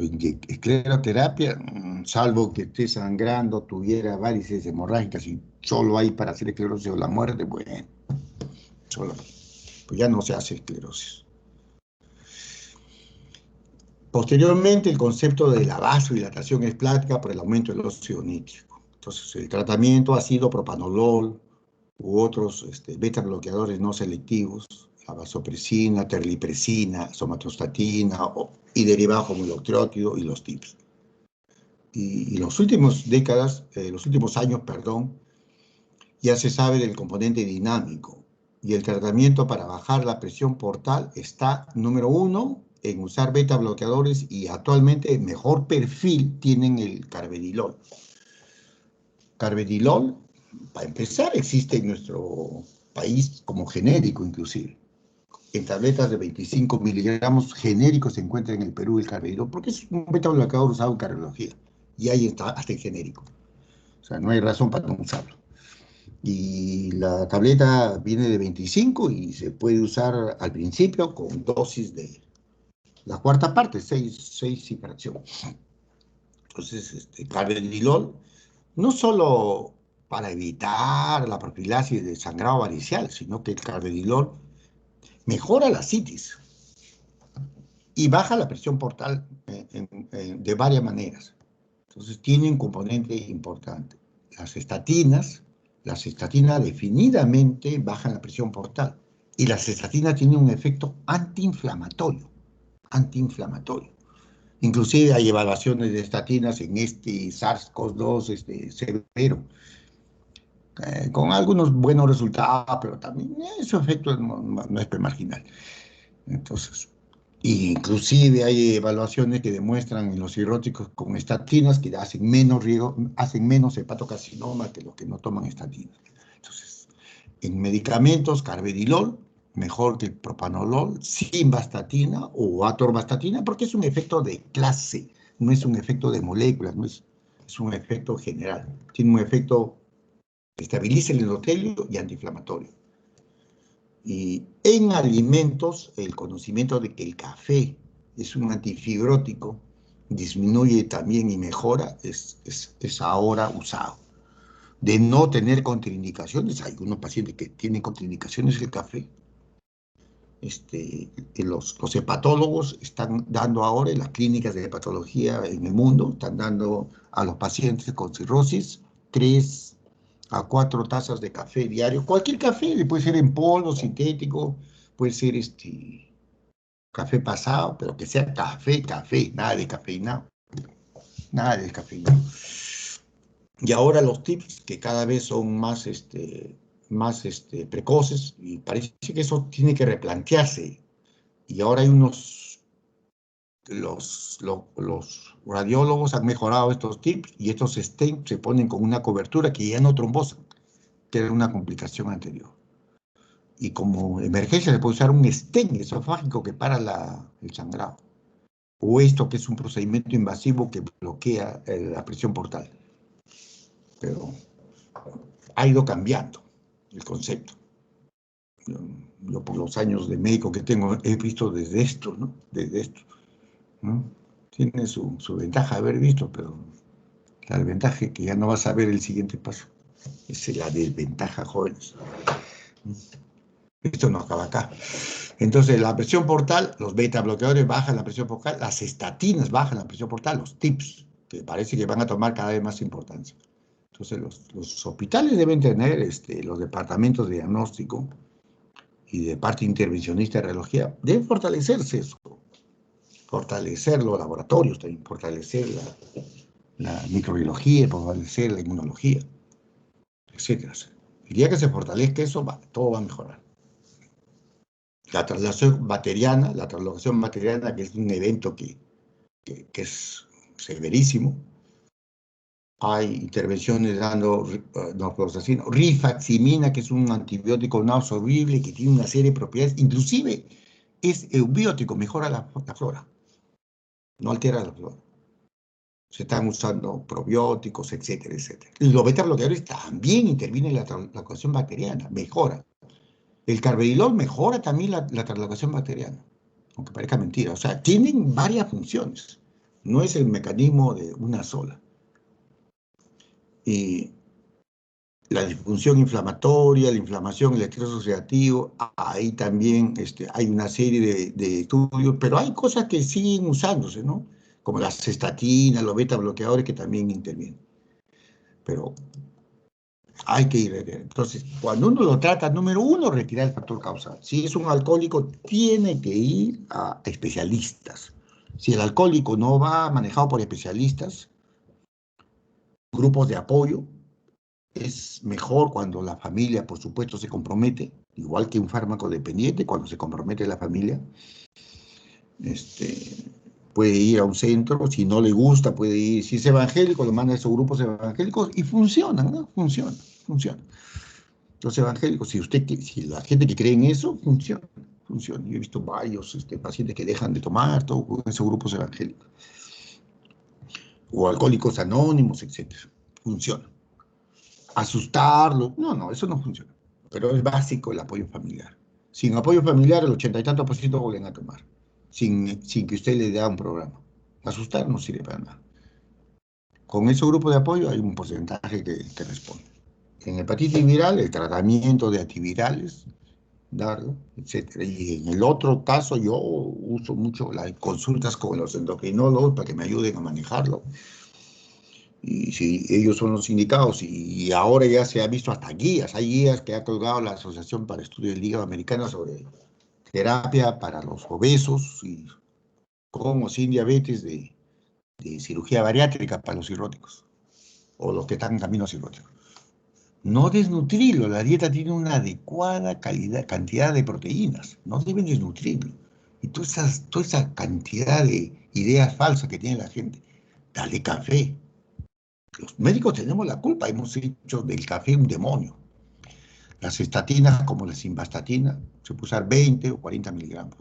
[SPEAKER 1] escleroterapia, salvo que esté sangrando, tuviera varices hemorrágicas y solo hay para hacer esclerosis o la muerte, bueno, solo, pues ya no se hace esclerosis. Posteriormente, el concepto de la vasodilatación es plática por el aumento del óxido nítrico. Entonces, el tratamiento ha sido propanolol u otros beta bloqueadores no selectivos, la vasopresina, terlipresina, somatostatina y derivados como el octreótido y los TIPS. Y los últimos años, ya se sabe del componente dinámico y el tratamiento para bajar la presión portal está, número 1, en usar beta bloqueadores y actualmente el mejor perfil tienen el carvedilol. Carvedilol, para empezar, existe en nuestro país como genérico inclusive. En tabletas de 25 miligramos genéricos se encuentra en el Perú el carvedilol, porque es un beta bloqueador usado en cardiología. Y ahí está hasta el genérico. O sea, no hay razón para no usarlo. Y la tableta viene de 25 y se puede usar al principio con dosis de la cuarta parte, 6 y fracción. Entonces, carvedilol no solo para evitar la profilaxis de sangrado varicial, sino que el carvedilol mejora la citis y baja la presión portal de varias maneras. Entonces tiene un componente importante. Las estatinas definidamente bajan la presión portal y las estatinas tienen un efecto antiinflamatorio, Inclusive hay evaluaciones de estatinas en este SARS-CoV-2 severo, con algunos buenos resultados, pero también su efecto no es marginal. Entonces, inclusive hay evaluaciones que demuestran en los cirróticos con estatinas que hacen menos riesgo, hacen menos hepatocarcinoma que los que no toman estatinas. Entonces, en medicamentos, carvedilol, mejor que el propanolol, simvastatina o atorvastatina, porque es un efecto de clase, no es un efecto de moléculas, es un efecto general. Tiene un efecto que estabiliza el endotelio y antiinflamatorio. Y en alimentos, el conocimiento de que el café es un antifibrótico, disminuye también y mejora, es ahora usado. De no tener contraindicaciones, hay unos pacientes que tienen contraindicaciones del café. Los hepatólogos están dando ahora en las clínicas de hepatología en el mundo, están dando a los pacientes con cirrosis 3 a 4 tazas de café diario. Cualquier café, puede ser en polvo, sintético, puede ser café pasado, pero que sea café, nada de cafeína, nada de cafeína. Y ahora los tips que cada vez son más precoces, y parece que eso tiene que replantearse. Y ahora hay los radiólogos han mejorado estos tips y estos stents se ponen con una cobertura que ya no trombosan, que era una complicación anterior. Y como emergencia se puede usar un stent esofágico que para el sangrado. O esto que es un procedimiento invasivo que bloquea la presión portal. Pero ha ido cambiando el concepto. Yo por los años de médico que tengo he visto desde esto, ¿no? Desde esto, ¿no? Tiene su ventaja haber visto, pero la desventaja es que ya no vas a ver el siguiente paso. Esa es la desventaja, jóvenes. Esto no acaba acá. Entonces, la presión portal, los beta bloqueadores bajan la presión portal, las estatinas bajan la presión portal, los TIPS, que parece que van a tomar cada vez más importancia. Entonces, los hospitales deben tener los departamentos de diagnóstico y de parte intervencionista de radiología, deben fortalecerse eso, fortalecer los laboratorios también, fortalecer la microbiología, fortalecer la inmunología, etc. El día que se fortalezca eso, todo va a mejorar. La traslación bacteriana, que es un evento que es severísimo. Hay intervenciones dando norfloxacina, rifaximina, que es un antibiótico no absorbible, que tiene una serie de propiedades, inclusive es eubiótico, mejora la flora, no altera la flora. Se están usando probióticos, etcétera, etcétera. Y los beta bloqueadores también intervienen en la translocación bacteriana, mejora. El carvedilol mejora también la translocación bacteriana, aunque parezca mentira. O sea, tienen varias funciones. No es el mecanismo de una sola. Y la disfunción inflamatoria, la inflamación, el estrés oxidativo, ahí también hay una serie de estudios, pero hay cosas que siguen usándose, ¿no? Como las estatinas, los beta bloqueadores que también intervienen. Pero hay que ir. Entonces, cuando uno lo trata, número uno, retirar el factor causal. Si es un alcohólico, tiene que ir a especialistas. Si el alcohólico no va manejado por especialistas, grupos de apoyo, es mejor cuando la familia, por supuesto, se compromete, igual que un fármaco dependiente, cuando se compromete la familia, puede ir a un centro, si no le gusta, puede ir, si es evangélico, lo manda a esos grupos evangélicos y funcionan, ¿no? Funciona. Los evangélicos, si la gente que cree en eso, funciona. Yo he visto varios pacientes que dejan de tomar, todo con esos grupos evangélicos. O alcohólicos anónimos, etc. Funciona. Asustarlo, no, eso no funciona. Pero es básico el apoyo familiar. Sin apoyo familiar, el 80 y tantos % vuelven a tomar. Sin que usted le dé un programa. Asustar no sirve para nada. con ese grupo de apoyo hay un porcentaje que responde. En hepatitis viral, el tratamiento de antivirales, darlo, etcétera. Y en el otro caso, yo uso mucho las consultas con los endocrinólogos para que me ayuden a manejarlo. Y si ellos son los indicados, y ahora ya se ha visto hasta guías, hay guías que ha colgado la Asociación para Estudio del Hígado Americana sobre terapia para los obesos y con o sin diabetes de cirugía bariátrica para los cirróticos o los que están en camino cirrótico. No desnutrirlo, la dieta tiene una adecuada cantidad de proteínas, no deben desnutrirlo. Y toda esa cantidad de ideas falsas que tiene la gente, dale café. Los médicos tenemos la culpa, hemos hecho del café un demonio. Las estatinas, como la simvastatina, se puede usar 20 o 40 miligramos.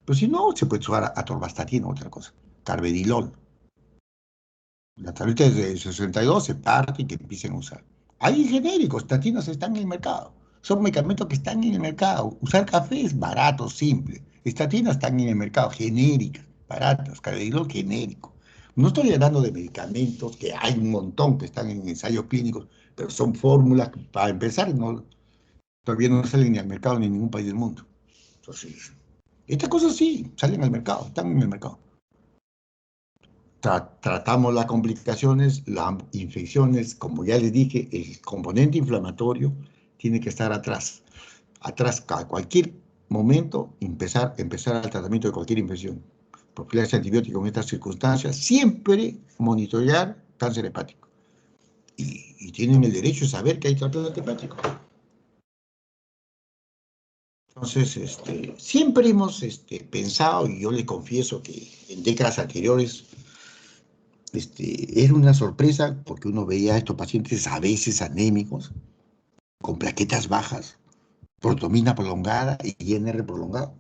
[SPEAKER 1] Pero si no, se puede usar atorvastatina o otra cosa, carvedilol. La tableta es de 62, se parte y que empiecen a usar. Hay genéricos, estatinas están en el mercado. Son medicamentos que están en el mercado. Usar café es barato, simple. Estatinas están en el mercado, genéricas, baratas, carvedilol genérico. No estoy hablando de medicamentos, que hay un montón que están en ensayos clínicos, pero son fórmulas que, para empezar, todavía no salen ni al mercado ni en ningún país del mundo. Entonces, estas cosas sí, salen al mercado, están en el mercado. Tratamos las complicaciones, las infecciones, como ya les dije, el componente inflamatorio tiene que estar atrás. Atrás, a cualquier momento, empezar el tratamiento de cualquier infección. Profilaxis antibiótica en estas circunstancias, siempre monitorear cáncer hepático. Y tienen el derecho de saber que hay trasplante hepático. Entonces, siempre hemos pensado, y yo le confieso que en décadas anteriores, era una sorpresa porque uno veía a estos pacientes a veces anémicos, con plaquetas bajas, protomina prolongada y INR prolongado,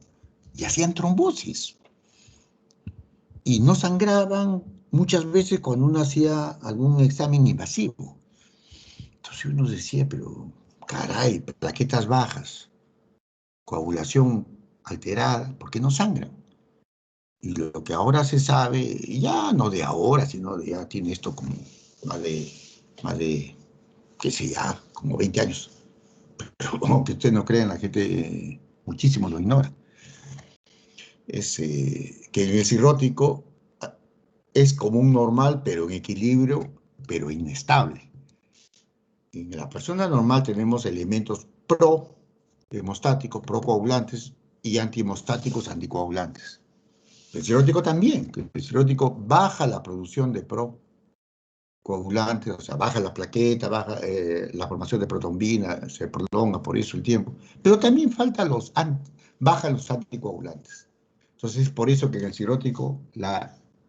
[SPEAKER 1] y hacían trombosis. Y no sangraban muchas veces cuando uno hacía algún examen invasivo. Entonces uno decía, pero caray, plaquetas bajas, coagulación alterada, ¿por qué no sangran? Y lo que ahora se sabe, ya no de ahora, sino de ya tiene esto como más de, qué sé ya, como 20 años. Pero aunque usted no crea, la gente muchísimo lo ignora. Es que en el cirrótico es como un normal, pero en equilibrio, pero inestable. En la persona normal tenemos elementos pro-hemostáticos, procoagulantes y antihemostáticos, anticoagulantes. El cirrótico también. El cirrótico baja la producción de procoagulantes, o sea, baja la plaqueta, baja la formación de protombina, se prolonga por eso el tiempo. Pero también baja los anticoagulantes. Entonces, es por eso que en el cirrótico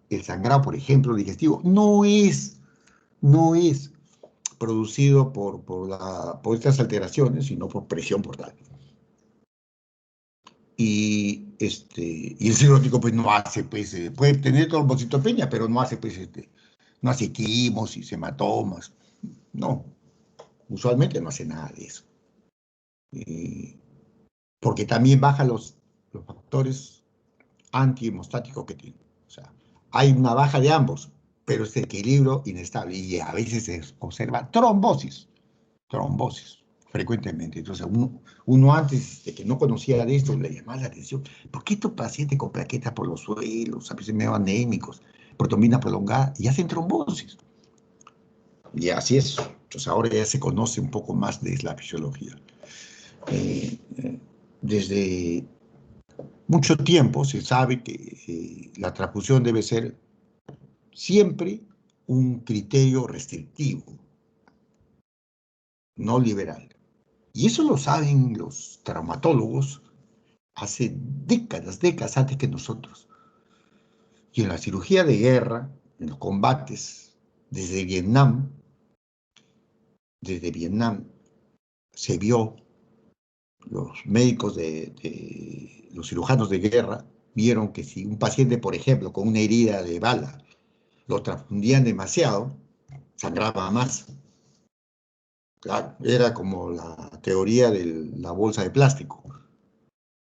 [SPEAKER 1] el sangrado, por ejemplo, digestivo, no es producido por estas alteraciones, sino por presión portal. Y el cirrótico pues no hace, pues, puede tener trombocitopenia, pero no hace, pues, no hace quimos, hematomas, no, usualmente no hace nada de eso. Porque también baja los factores antihemostáticos que tiene. O sea, hay una baja de ambos, pero es equilibrio inestable y a veces se observa trombosis frecuentemente. Entonces, uno antes de que no conocía de esto, le llamaba la atención. ¿Por qué estos pacientes con plaquetas por los suelos, a veces medio anémicos, protomina prolongada, y hacen trombosis? Y así es. Entonces, ahora ya se conoce un poco más de la fisiología. Desde mucho tiempo se sabe que la transfusión debe ser siempre un criterio restrictivo, no liberal. Y eso lo saben los traumatólogos hace décadas antes que nosotros. Y en la cirugía de guerra, en los combates, desde Vietnam, se vio, los médicos los cirujanos de guerra, vieron que si un paciente, por ejemplo, con una herida de bala, lo transfundían demasiado, sangraba más. Claro, era como la teoría de la bolsa de plástico.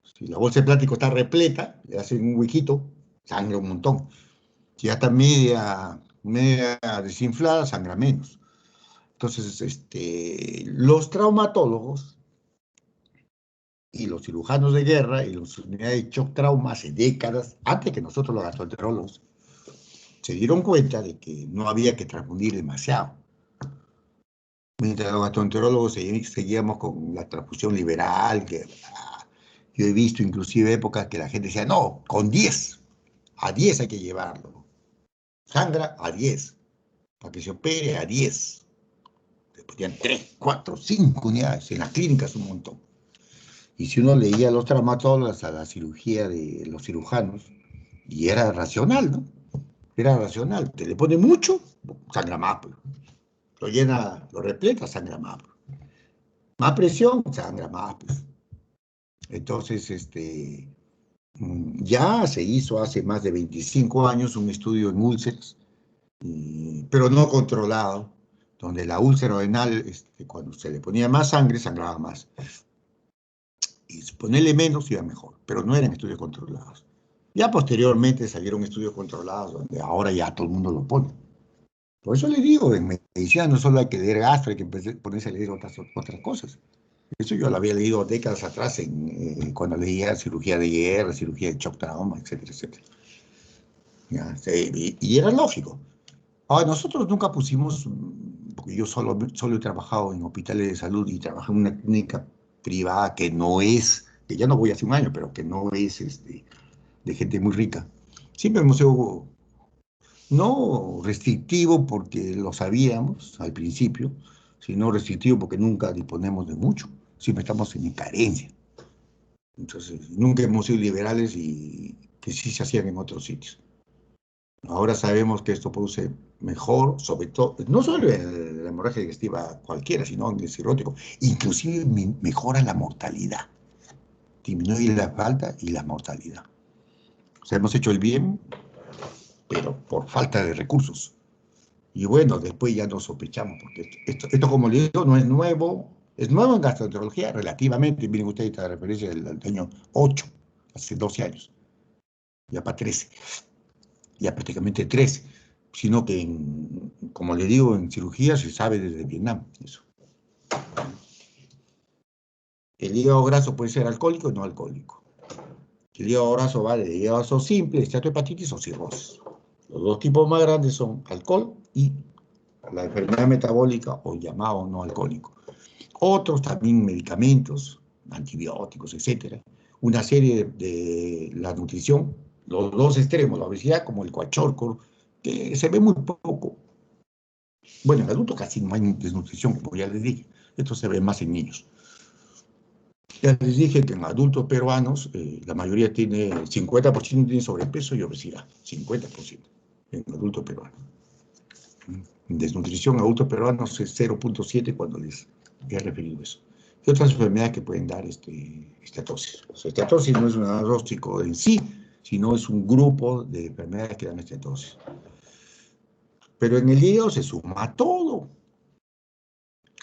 [SPEAKER 1] Si la bolsa de plástico está repleta, le hacen un huequito, sangra un montón. Si ya está media media desinflada, sangra menos. Entonces, los traumatólogos y los cirujanos de guerra y los unidades de shock trauma hace décadas, antes que nosotros los gastroenterólogos, se dieron cuenta de que no había que transfundir demasiado. Mientras los gastroenterólogos seguíamos con la transfusión liberal, yo he visto inclusive épocas que la gente decía, no, con 10, a 10 hay que llevarlo. Sangra a 10, para que se opere a 10. Después tenían 3, 4, 5 unidades, en las clínicas un montón. Y si uno leía a los traumatólogos, a la cirugía de los cirujanos, y era racional, ¿no? Era racional. Te le pone mucho, sangra más, pues. Lo llena, lo repleta, sangra más. Pues. Más presión, sangra más, pues. Entonces, ya se hizo hace más de 25 años un estudio en úlceras, pero no controlado, donde la úlcera renal, cuando se le ponía más sangre, sangraba más. Y ponerle menos iba mejor, pero no eran estudios controlados. Ya posteriormente salieron estudios controlados, donde ahora ya todo el mundo lo pone. Por eso les digo, en medicina no solo hay que leer gastro, hay que ponerse a leer otras cosas. Eso yo lo había leído décadas atrás cuando leía cirugía de guerra, cirugía de shock trauma, etcétera, etcétera. Ya, y era lógico. Ahora, nosotros nunca pusimos, porque yo solo he trabajado en hospitales de salud y trabajé en una clínica privada que no es, que ya no voy hace un año, pero que no es de gente muy rica. Siempre hemos sido no restrictivo porque lo sabíamos al principio, sino restrictivo porque nunca disponemos de mucho. Siempre estamos en carencia. Entonces, nunca hemos sido liberales y que sí se hacían en otros sitios. Ahora sabemos que esto produce mejor, sobre todo, no solo en la hemorragia digestiva cualquiera, sino en el cirrótico, inclusive mejora la mortalidad, disminuye la falta y la mortalidad. O sea, hemos hecho el bien, pero por falta de recursos. Y bueno, después ya nos sospechamos, porque esto como le digo, no es nuevo, es nuevo en gastroenterología relativamente, miren ustedes esta referencia del año 8, hace 12 años, ya para 13, ya prácticamente 13, sino que, como le digo, en cirugía se sabe desde Vietnam eso. El hígado graso puede ser alcohólico o no alcohólico. El hígado graso va de hígado graso simple, esteatohepatitis o cirrosis. Los dos tipos más grandes son alcohol y la enfermedad metabólica o llamado no alcohólico. Otros también medicamentos, antibióticos, etcétera. Una serie de la nutrición, los dos extremos, la obesidad como el cuachorco, que se ve muy poco. Bueno, en adultos casi no hay desnutrición, como ya les dije. Esto se ve más en niños. Ya les dije que en adultos peruanos la mayoría tiene 50% tiene sobrepeso y obesidad, 50% en adultos peruanos. En desnutrición, adultos peruanos es 0.7 cuando les he referido eso. Y otras enfermedades que pueden dar esteatosis. O sea, esteatosis no es un diagnóstico en sí, sino es un grupo de enfermedades que dan esteatosis. Pero en el hígado se suma todo.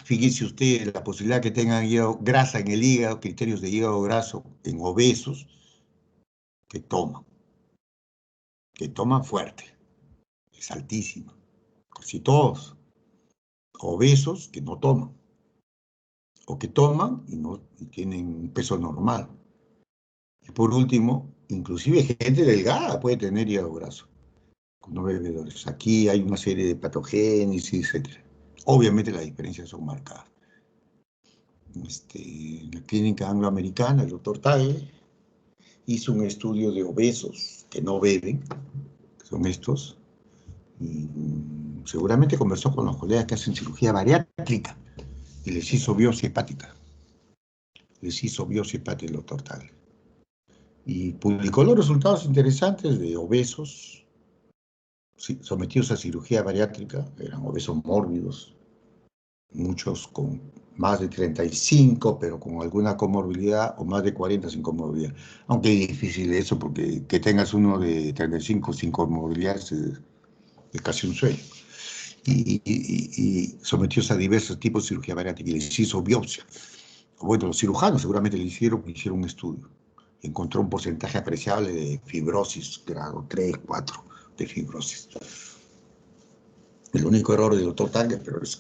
[SPEAKER 1] Fíjense usted la posibilidad que tengan grasa en el hígado, criterios de hígado graso en obesos que toman fuerte, es altísima. Casi todos, obesos que no toman, o que toman y tienen un peso normal. Y por último, inclusive gente delgada puede tener hígado graso, con no bebedores. Aquí hay una serie de patogénesis, etc. Obviamente las diferencias son marcadas. En la clínica angloamericana, el doctor Tagle hizo un estudio de obesos que no beben, que son estos, y seguramente conversó con los colegas que hacen cirugía bariátrica y les hizo biopsia hepática. El doctor Tagle. Y publicó los resultados interesantes de obesos sometidos a cirugía bariátrica, eran obesos mórbidos, muchos con más de 35, pero con alguna comorbilidad, o más de 40 sin comorbilidad. Aunque es difícil eso, porque que tengas uno de 35 sin comorbilidad es casi un sueño. Y sometidos a diversos tipos de cirugía bariátrica y les hizo biopsia. Bueno, los cirujanos seguramente le hicieron un estudio. Encontró un porcentaje apreciable de fibrosis, grado 3, 4 de fibrosis. El único error del doctor Tagle, pero es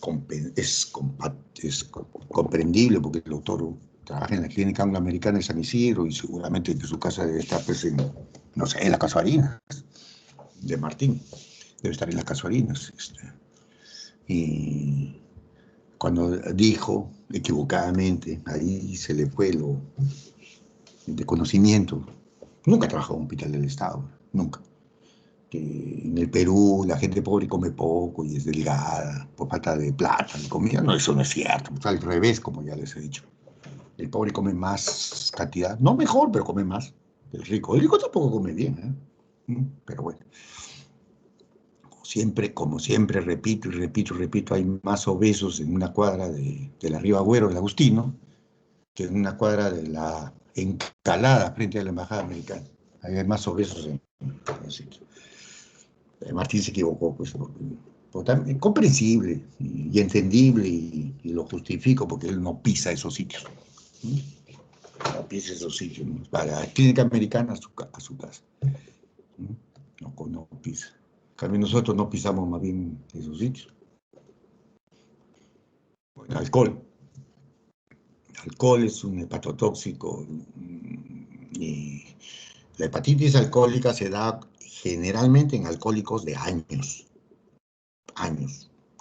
[SPEAKER 1] comprendible porque el doctor trabaja en la clínica angloamericana de San Isidro y seguramente que su casa debe estar, pues, no sé, en la Casuarinas de Martín. Debe estar en las Casuarinas. Y cuando dijo equivocadamente, ahí se le fue lo de conocimiento. Nunca ha trabajado en un hospital del Estado, nunca. Que en el Perú la gente pobre come poco y es delgada por falta de plata, de comida. No, eso no es cierto. Pues al revés, como ya les he dicho. El pobre come más cantidad, no mejor, pero come más. El rico tampoco come bien, ¿eh? Pero bueno. Como siempre, repito y repito y repito, hay más obesos en una cuadra de la Río Agüero, del Agustino, que en una cuadra de la Encalada frente a la Embajada Americana. Hay más obesos en el sitio. Martín se equivocó, pues, también comprensible y entendible y lo justifico porque él no pisa esos sitios. No pisa esos sitios, ¿no? Para la clínica americana a su casa. No pisa. También nosotros no pisamos más bien esos sitios. Bueno, alcohol. Alcohol es un hepatotóxico y la hepatitis alcohólica se da generalmente en alcohólicos de años.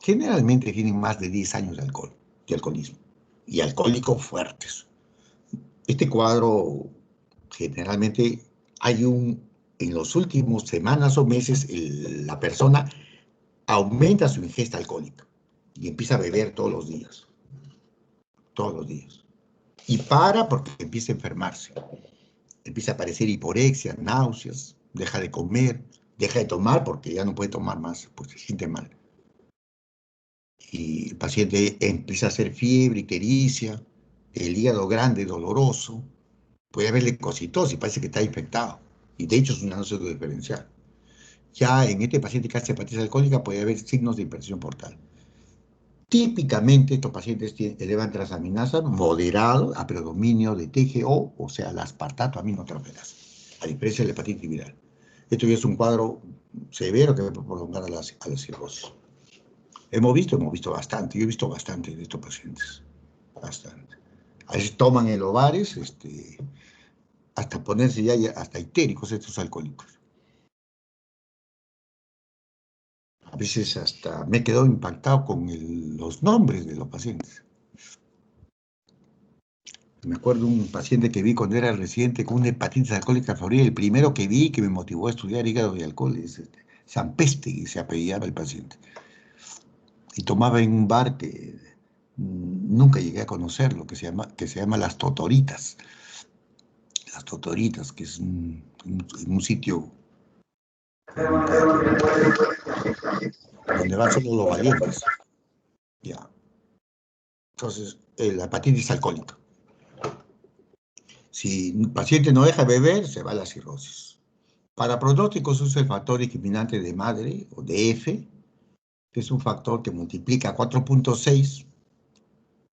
[SPEAKER 1] Generalmente tienen más de 10 años de alcoholismo, y alcohólicos fuertes. Este cuadro, generalmente en los últimos semanas o meses, la persona aumenta su ingesta alcohólica y empieza a beber todos los días. Y para porque empieza a enfermarse, empieza a aparecer hiporexia, náuseas, deja de comer, deja de tomar porque ya no puede tomar más, pues se siente mal. Y el paciente empieza a hacer fiebre, ictericia, el hígado grande, doloroso, puede haber leucocitosis, parece que está infectado, y de hecho es una náusea diferencial. Ya en este paciente que hace hepatitis alcohólica puede haber signos de hipertensión portal. Típicamente estos pacientes elevan transaminasa moderado a predominio de TGO, o sea, la aspartato aminotransferasa, a diferencia de la hepatitis viral. Esto ya es un cuadro severo que puede prolongar a la cirrosis. Hemos visto bastante, yo he visto bastante de estos pacientes, bastante. A veces toman el ovares, hasta ponerse ya hasta histéricos estos alcohólicos. A veces hasta me he quedado impactado con los nombres de los pacientes. Me acuerdo un paciente que vi cuando era residente con una hepatitis alcohólica febril, el primero que vi que me motivó a estudiar hígado y alcohol, es Sampestegui, se apellidaba el paciente. Y tomaba en un bar que nunca llegué a conocerlo, que se llama Las Totoritas. Las Totoritas, que es un sitio donde van solo los valientes. Ya. Entonces, la hepatitis alcohólica. Si un paciente no deja de beber, se va a la cirrosis. Para pronósticos usa el factor discriminante de madre, o de F, que es un factor que multiplica 4.6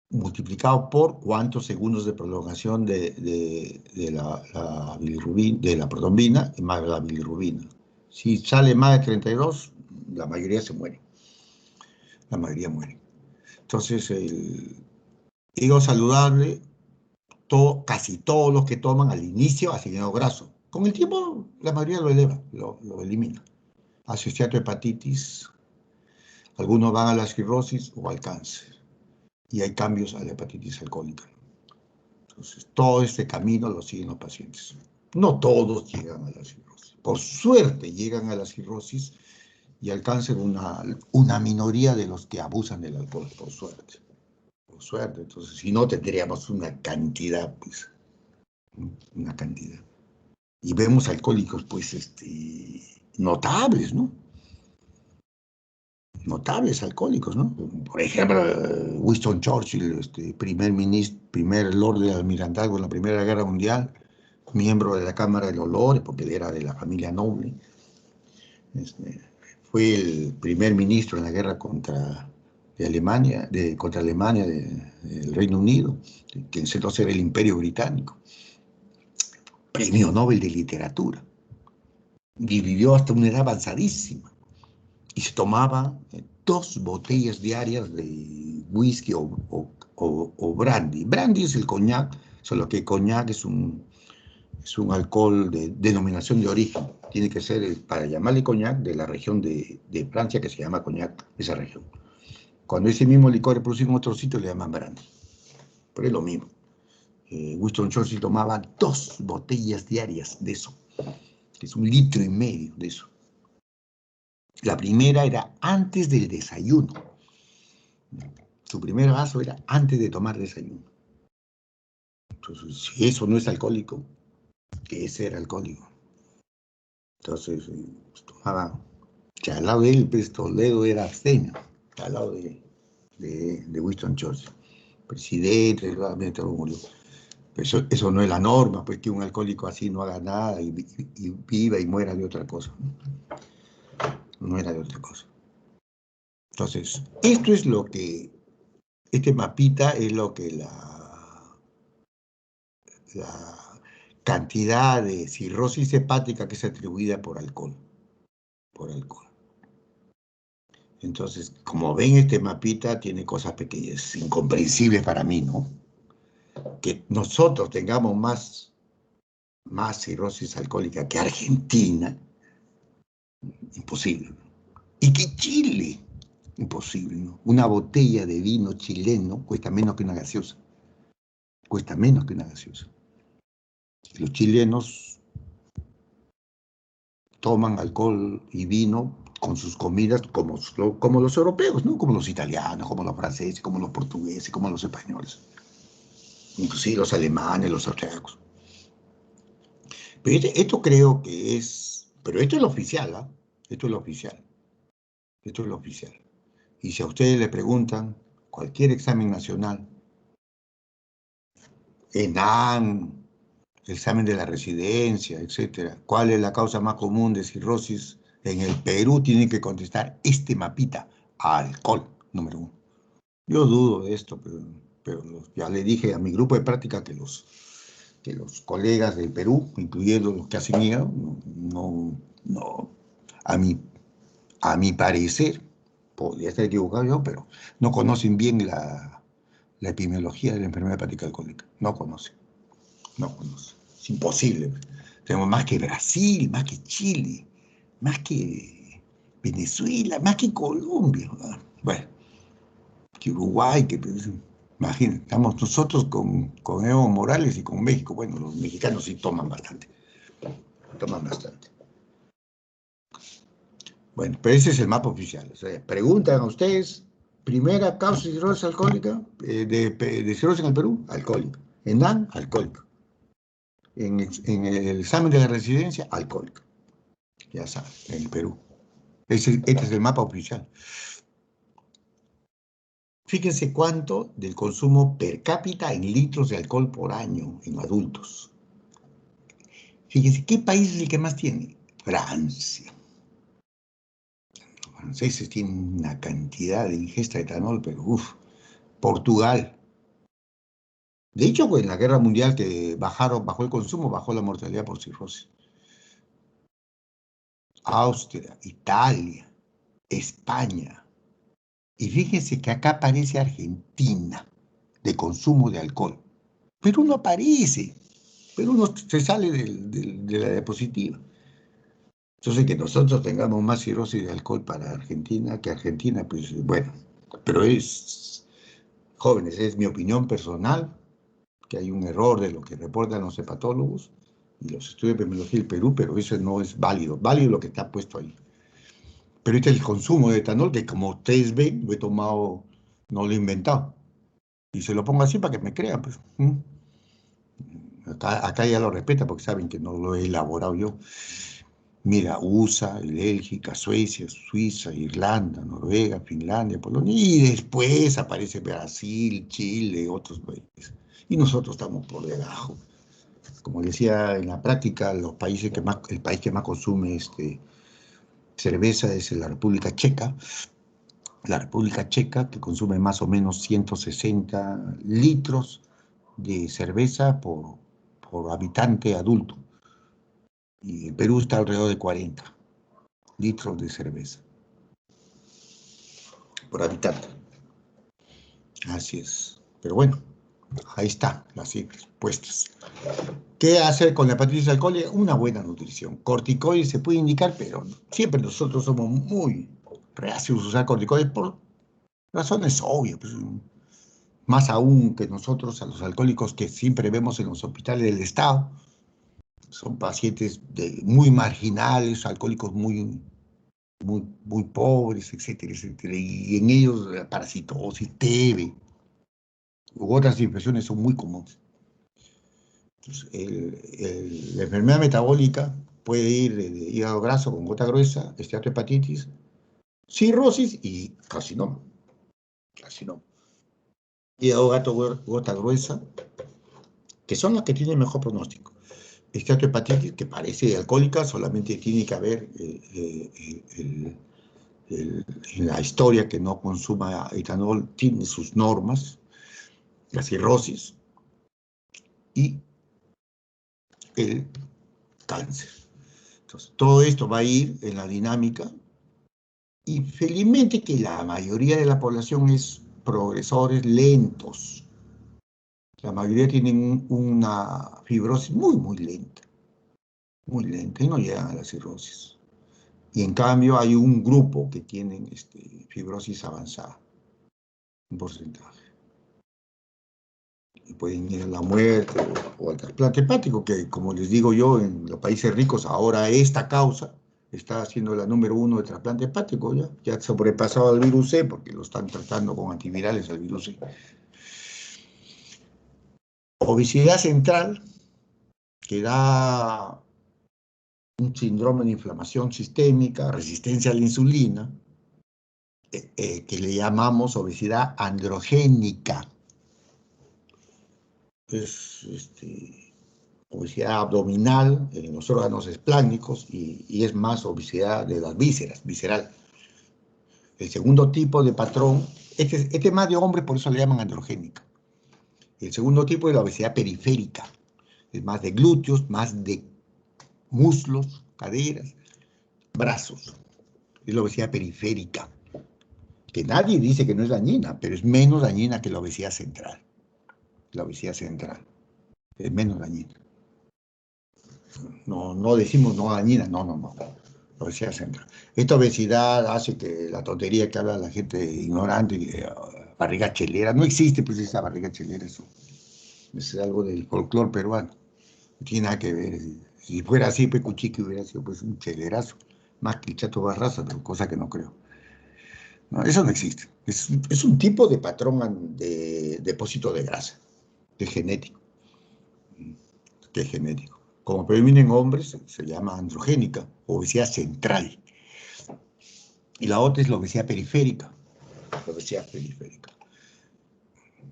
[SPEAKER 1] multiplicado por cuántos segundos de prolongación de la protombina más la bilirrubina. Si sale más de 32, la mayoría se muere. La mayoría muere. Entonces, el hígado saludable, casi todos los que toman al inicio hacen hígado graso. Con el tiempo, la mayoría lo eleva, lo elimina. Asociado a hepatitis, algunos van a la cirrosis o al cáncer. Y hay cambios a la hepatitis alcohólica. Entonces, todo este camino lo siguen los pacientes. No todos llegan a la cirrosis. Por suerte llegan a la cirrosis y al cáncer una minoría de los que abusan del alcohol, por suerte. Por suerte. Entonces, si no, tendríamos una cantidad, pues, una cantidad. Y vemos alcohólicos, pues, notables, ¿no? Notables alcohólicos, ¿no? Por ejemplo, Winston Churchill, primer Lord del Almirantazgo en la Primera Guerra Mundial, miembro de la Cámara de los Lores, porque él era de la familia noble. Fue el primer ministro en la guerra contra Alemania, del Reino Unido, que entonces era el Imperio Británico. Premio Nobel de Literatura. Y vivió hasta una edad avanzadísima. Y se tomaba 2 botellas diarias de whisky o brandy. Brandy es el coñac, solo que coñac es un alcohol de denominación de origen. Tiene que ser, para llamarle coñac, de la región de Francia, que se llama coñac, esa región. Cuando ese mismo licor es producido en otro sitio, le llaman brandy. Pero es lo mismo. Winston Churchill tomaba 2 botellas diarias de eso, que es 1,5 litros de eso. La primera era antes del desayuno. Su primer vaso era antes de tomar desayuno. Entonces, si eso no es alcohólico, ¿qué es ser alcohólico? Entonces, tomaba, que al lado de él, pues, Toledo era abstemio, al lado de Winston Churchill. Presidente, realmente lo murió. Pero eso no es la norma, pues que un alcohólico así no haga nada y viva y muera de otra cosa. No era de otra cosa. Entonces, esto es lo que, este mapita es lo que la cantidad de cirrosis hepática que es atribuida por alcohol. Entonces, como ven, este mapita tiene cosas pequeñas, incomprensibles para mí, ¿no? Que nosotros tengamos más cirrosis alcohólica que Argentina, imposible. Y que Chile, imposible, ¿no? Una botella de vino chileno cuesta menos que una gaseosa. Cuesta menos que una gaseosa. Los chilenos toman alcohol y vino con sus comidas como los europeos, ¿no? Como los italianos, como los franceses, como los portugueses, como los españoles. Inclusive los alemanes, los austriacos. Pero esto creo que es... Pero esto es lo oficial, ¿ah? Esto es lo oficial. Esto es lo oficial. Y si a ustedes le preguntan, cualquier examen nacional, ENAM, examen de la residencia, etcétera, ¿cuál es la causa más común de cirrosis en el Perú? Tienen que contestar este mapita, alcohol, número 1. Yo dudo de esto, pero ya le dije a mi grupo de práctica que los colegas del Perú, incluyendo los que hacen IGA, no, a mi parecer, podría estar equivocado yo, pero no conocen bien la epidemiología de la enfermedad hepática alcohólica. No conocen. Es imposible. Tenemos más que Brasil, más que Chile, más que Venezuela, más que Colombia. Bueno, que Uruguay, imagínense, estamos nosotros con Evo Morales y con México. Bueno, los mexicanos sí toman bastante. Bueno, pero ese es el mapa oficial. O sea, preguntan a ustedes, primera causa de cirrosis alcohólica, de cirrosis en el Perú, alcohólica. ENAM, alcohólico. En el examen de la residencia, alcohólico. Ya saben, en el Perú. Este es el mapa oficial. Fíjense cuánto del consumo per cápita en litros de alcohol por año en adultos. Fíjense, ¿qué país es el que más tiene? Francia. Los franceses tienen una cantidad de ingesta de etanol, pero Portugal. De hecho, pues, en la guerra mundial que bajó el consumo, bajó la mortalidad por cirrosis. Austria, Italia, España. Y fíjense que acá aparece Argentina, de consumo de alcohol. Perú no aparece. Perú no se sale de la diapositiva. Entonces, que nosotros tengamos más cirrosis de alcohol para Argentina que Argentina, pues bueno. Pero jóvenes, es mi opinión personal, que hay un error de lo que reportan los hepatólogos y los estudios de epidemiología del Perú, pero eso no es válido. Válido lo que está puesto ahí. Pero este es el consumo de etanol, que como ustedes ven, lo he tomado, no lo he inventado. Y se lo pongo así para que me crean, pues. Acá ya lo respeta porque saben que no lo he elaborado yo. Mira, USA, Bélgica, Suecia, Suiza, Irlanda, Noruega, Finlandia, Polonia, y después aparece Brasil, Chile, otros países. Y nosotros estamos por debajo. Como decía en la práctica, el país que más consume cerveza es la República Checa. La República Checa, que consume más o menos 160 litros de cerveza por habitante adulto. Y el Perú está alrededor de 40 litros de cerveza. por habitante. Así es. Pero bueno, ahí está las cifras puestas. ¿Qué hacer con la hepatitis alcohólica? Una buena nutrición. Corticoides se puede indicar, pero siempre nosotros somos muy reacios a usar corticoides por razones obvias. Pues, más aún que nosotros, a los alcohólicos que siempre vemos en los hospitales del Estado. Son pacientes muy marginales, alcohólicos muy pobres, etcétera, etcétera. Y en ellos la parasitosis, TB u otras infecciones son muy comunes. Entonces, la enfermedad metabólica puede ir de hígado graso con gota gruesa, esteatohepatitis, cirrosis y carcinoma. Hígado gato, gota gruesa, que son las que tienen mejor pronóstico. Esteatohepatitis, que parece alcohólica, solamente tiene que haber en la historia que no consuma etanol, tiene sus normas, la cirrosis y el cáncer. Entonces, todo esto va a ir en la dinámica y felizmente que la mayoría de la población es progresores lentos. La mayoría tienen una fibrosis muy lenta y no llegan a la cirrosis. Y en cambio hay un grupo que tienen fibrosis avanzada, un porcentaje. Y pueden ir a la muerte o al trasplante hepático, que como les digo yo, en los países ricos ahora esta causa está siendo la número 1 de trasplante hepático, ya sobrepasado al virus C, porque lo están tratando con antivirales al virus C. Obesidad central, que da un síndrome de inflamación sistémica, resistencia a la insulina, que le llamamos obesidad androgénica. Es obesidad abdominal en los órganos espláncnicos y es más obesidad de las vísceras, visceral. El segundo tipo de patrón, este es más de hombres, por eso le llaman androgénica. El segundo tipo es la obesidad periférica, es más de glúteos, más de muslos, caderas, brazos. Es la obesidad periférica, que nadie dice que no es dañina, pero es menos dañina que la obesidad central. La obesidad central es menos dañina. No decimos no dañina, no. La obesidad central. Esta obesidad hace que la tontería que habla la gente ignorante, barriga chelera, no existe pues esa barriga chelera, eso es algo del folclore peruano, no tiene nada que ver. Si fuera así, Pecuchique hubiera sido pues un chelerazo, más que el Chato Barraza, pero cosa que no creo. No, eso no existe. Es un tipo de patrón de depósito de grasa, que es genético. Como predominen hombres, se llama androgénica, obesidad central. Y la otra es la obesidad periférica.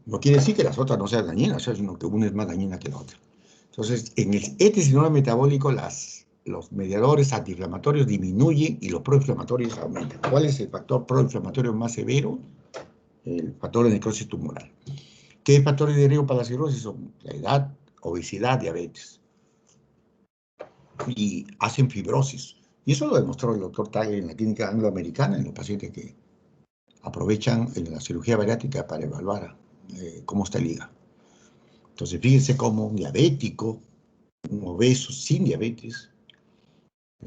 [SPEAKER 1] No quiere decir que las otras no sean dañinas, sino que una es más dañina que la otra. Entonces, en este síndrome metabólico, los mediadores antiinflamatorios disminuyen y los proinflamatorios aumentan. ¿Cuál es el factor proinflamatorio más severo? El factor de necrosis tumoral. ¿Qué factores de riesgo para la cirrosis son? La edad, obesidad, diabetes. Y hacen fibrosis. Y eso lo demostró el doctor Tagle en la clínica angloamericana, en los pacientes que aprovechan en la cirugía bariátrica para evaluar cómo está el hígado. Entonces, fíjense cómo un diabético, un obeso sin diabetes,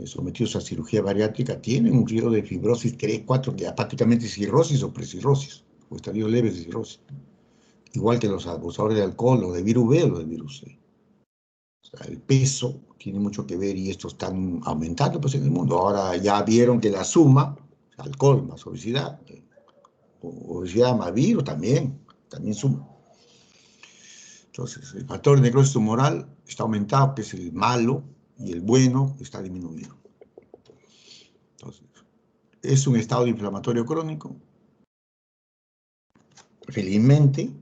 [SPEAKER 1] sometidos a cirugía bariátrica, tienen un riesgo de fibrosis 3, 4, que apáticamente cirrosis o precirrosis, o estadios leves de cirrosis. Igual que los abusadores de alcohol, o de virus B o de virus C. O sea, el peso tiene mucho que ver y esto están aumentando pues, en el mundo. Ahora ya vieron que la suma, alcohol más obesidad más virus también suma. Entonces, el factor de necrosis tumoral está aumentado, que es el malo, y el bueno está disminuido. Entonces, es un estado inflamatorio crónico. Felizmente,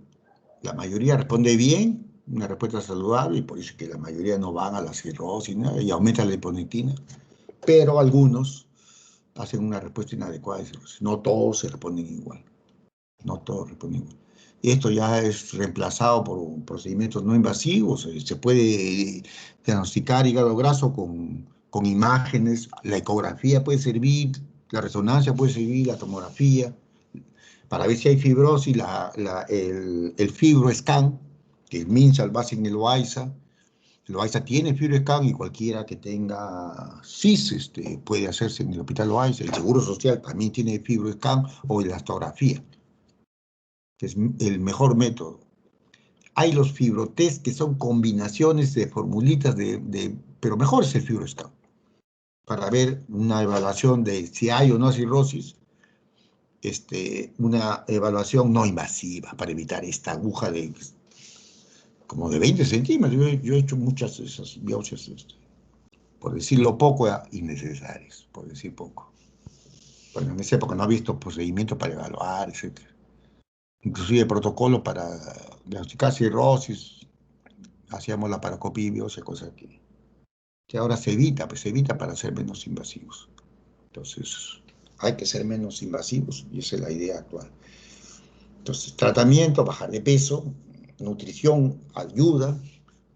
[SPEAKER 1] la mayoría responde bien, una respuesta saludable, y por eso es que la mayoría no van a la cirrosis y aumenta la hiponectina. Pero algunos hacen una respuesta inadecuada de cirrosis. No todos se responden igual. Y esto ya es reemplazado por procedimientos no invasivos. Se puede diagnosticar hígado graso con imágenes. La ecografía puede servir, la resonancia puede servir, la tomografía. para ver si hay fibrosis, el FibroScan, que el MinSal lo hace en el Loaiza. El Loaiza tiene FibroScan y cualquiera que tenga CIS puede hacerse en el Hospital Loaiza. El Seguro Social también tiene FibroScan o elastografía, que es el mejor método. Hay los fibrotest que son combinaciones de formulitas, pero mejor es el FibroScan, para ver una evaluación de si hay o no cirrosis, una evaluación no invasiva para evitar esta aguja como de 20 centímetros. Yo he hecho muchas de esas biopsias, por decirlo poco, innecesarias, por decir poco. Bueno, en esa época no había visto procedimientos para evaluar, etc. Inclusive protocolo para diagnosticar cirrosis, hacíamos la paracopia y biopsia, cosas que ahora se evita, pues se evita para ser menos invasivos. Entonces, hay que ser menos invasivos y esa es la idea actual. Entonces, tratamiento, bajar de peso, nutrición, ayuda.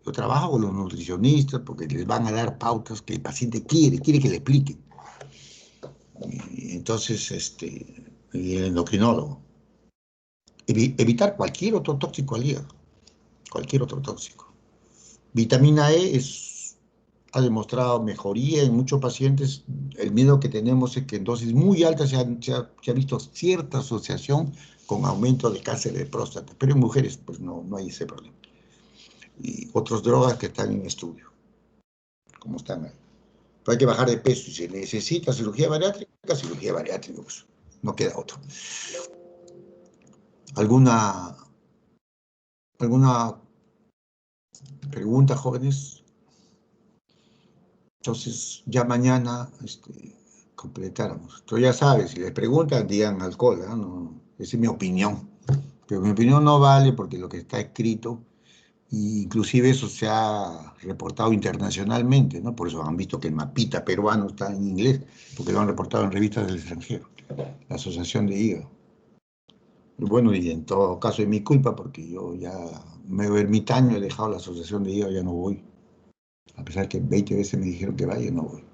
[SPEAKER 1] Yo trabajo con los nutricionistas porque les van a dar pautas que el paciente quiere que le expliquen. Y entonces, y el endocrinólogo. Evitar cualquier otro tóxico al hígado, cualquier otro tóxico. Vitamina E ha demostrado mejoría en muchos pacientes. El miedo que tenemos es que en dosis muy altas se ha visto cierta asociación con aumento de cáncer de próstata, pero en mujeres pues no hay ese problema. Y otras drogas que están en estudio, como están ahí. Pero hay que bajar de peso. Si se necesita cirugía bariátrica, pues no queda otro. ¿Alguna pregunta, jóvenes? Entonces, ya mañana completáramos. Tú ya sabes, si les preguntan, digan alcohol, ¿eh? No, esa es mi opinión. Pero mi opinión no vale porque lo que está escrito, inclusive eso se ha reportado internacionalmente, ¿no? Por eso han visto que el mapita peruano está en inglés, porque lo han reportado en revistas del extranjero, la Asociación de Hígado. Y bueno, y en todo caso es mi culpa porque yo ya medio ermitaño he dejado la Asociación de Hígado, ya no voy. A pesar que 20 veces me dijeron que vaya, no voy.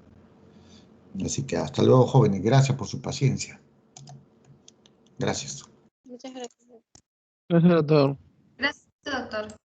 [SPEAKER 1] Así que hasta luego, jóvenes. Gracias por su paciencia. Gracias.
[SPEAKER 2] Muchas gracias.
[SPEAKER 3] Gracias, doctor.
[SPEAKER 2] Gracias, doctor.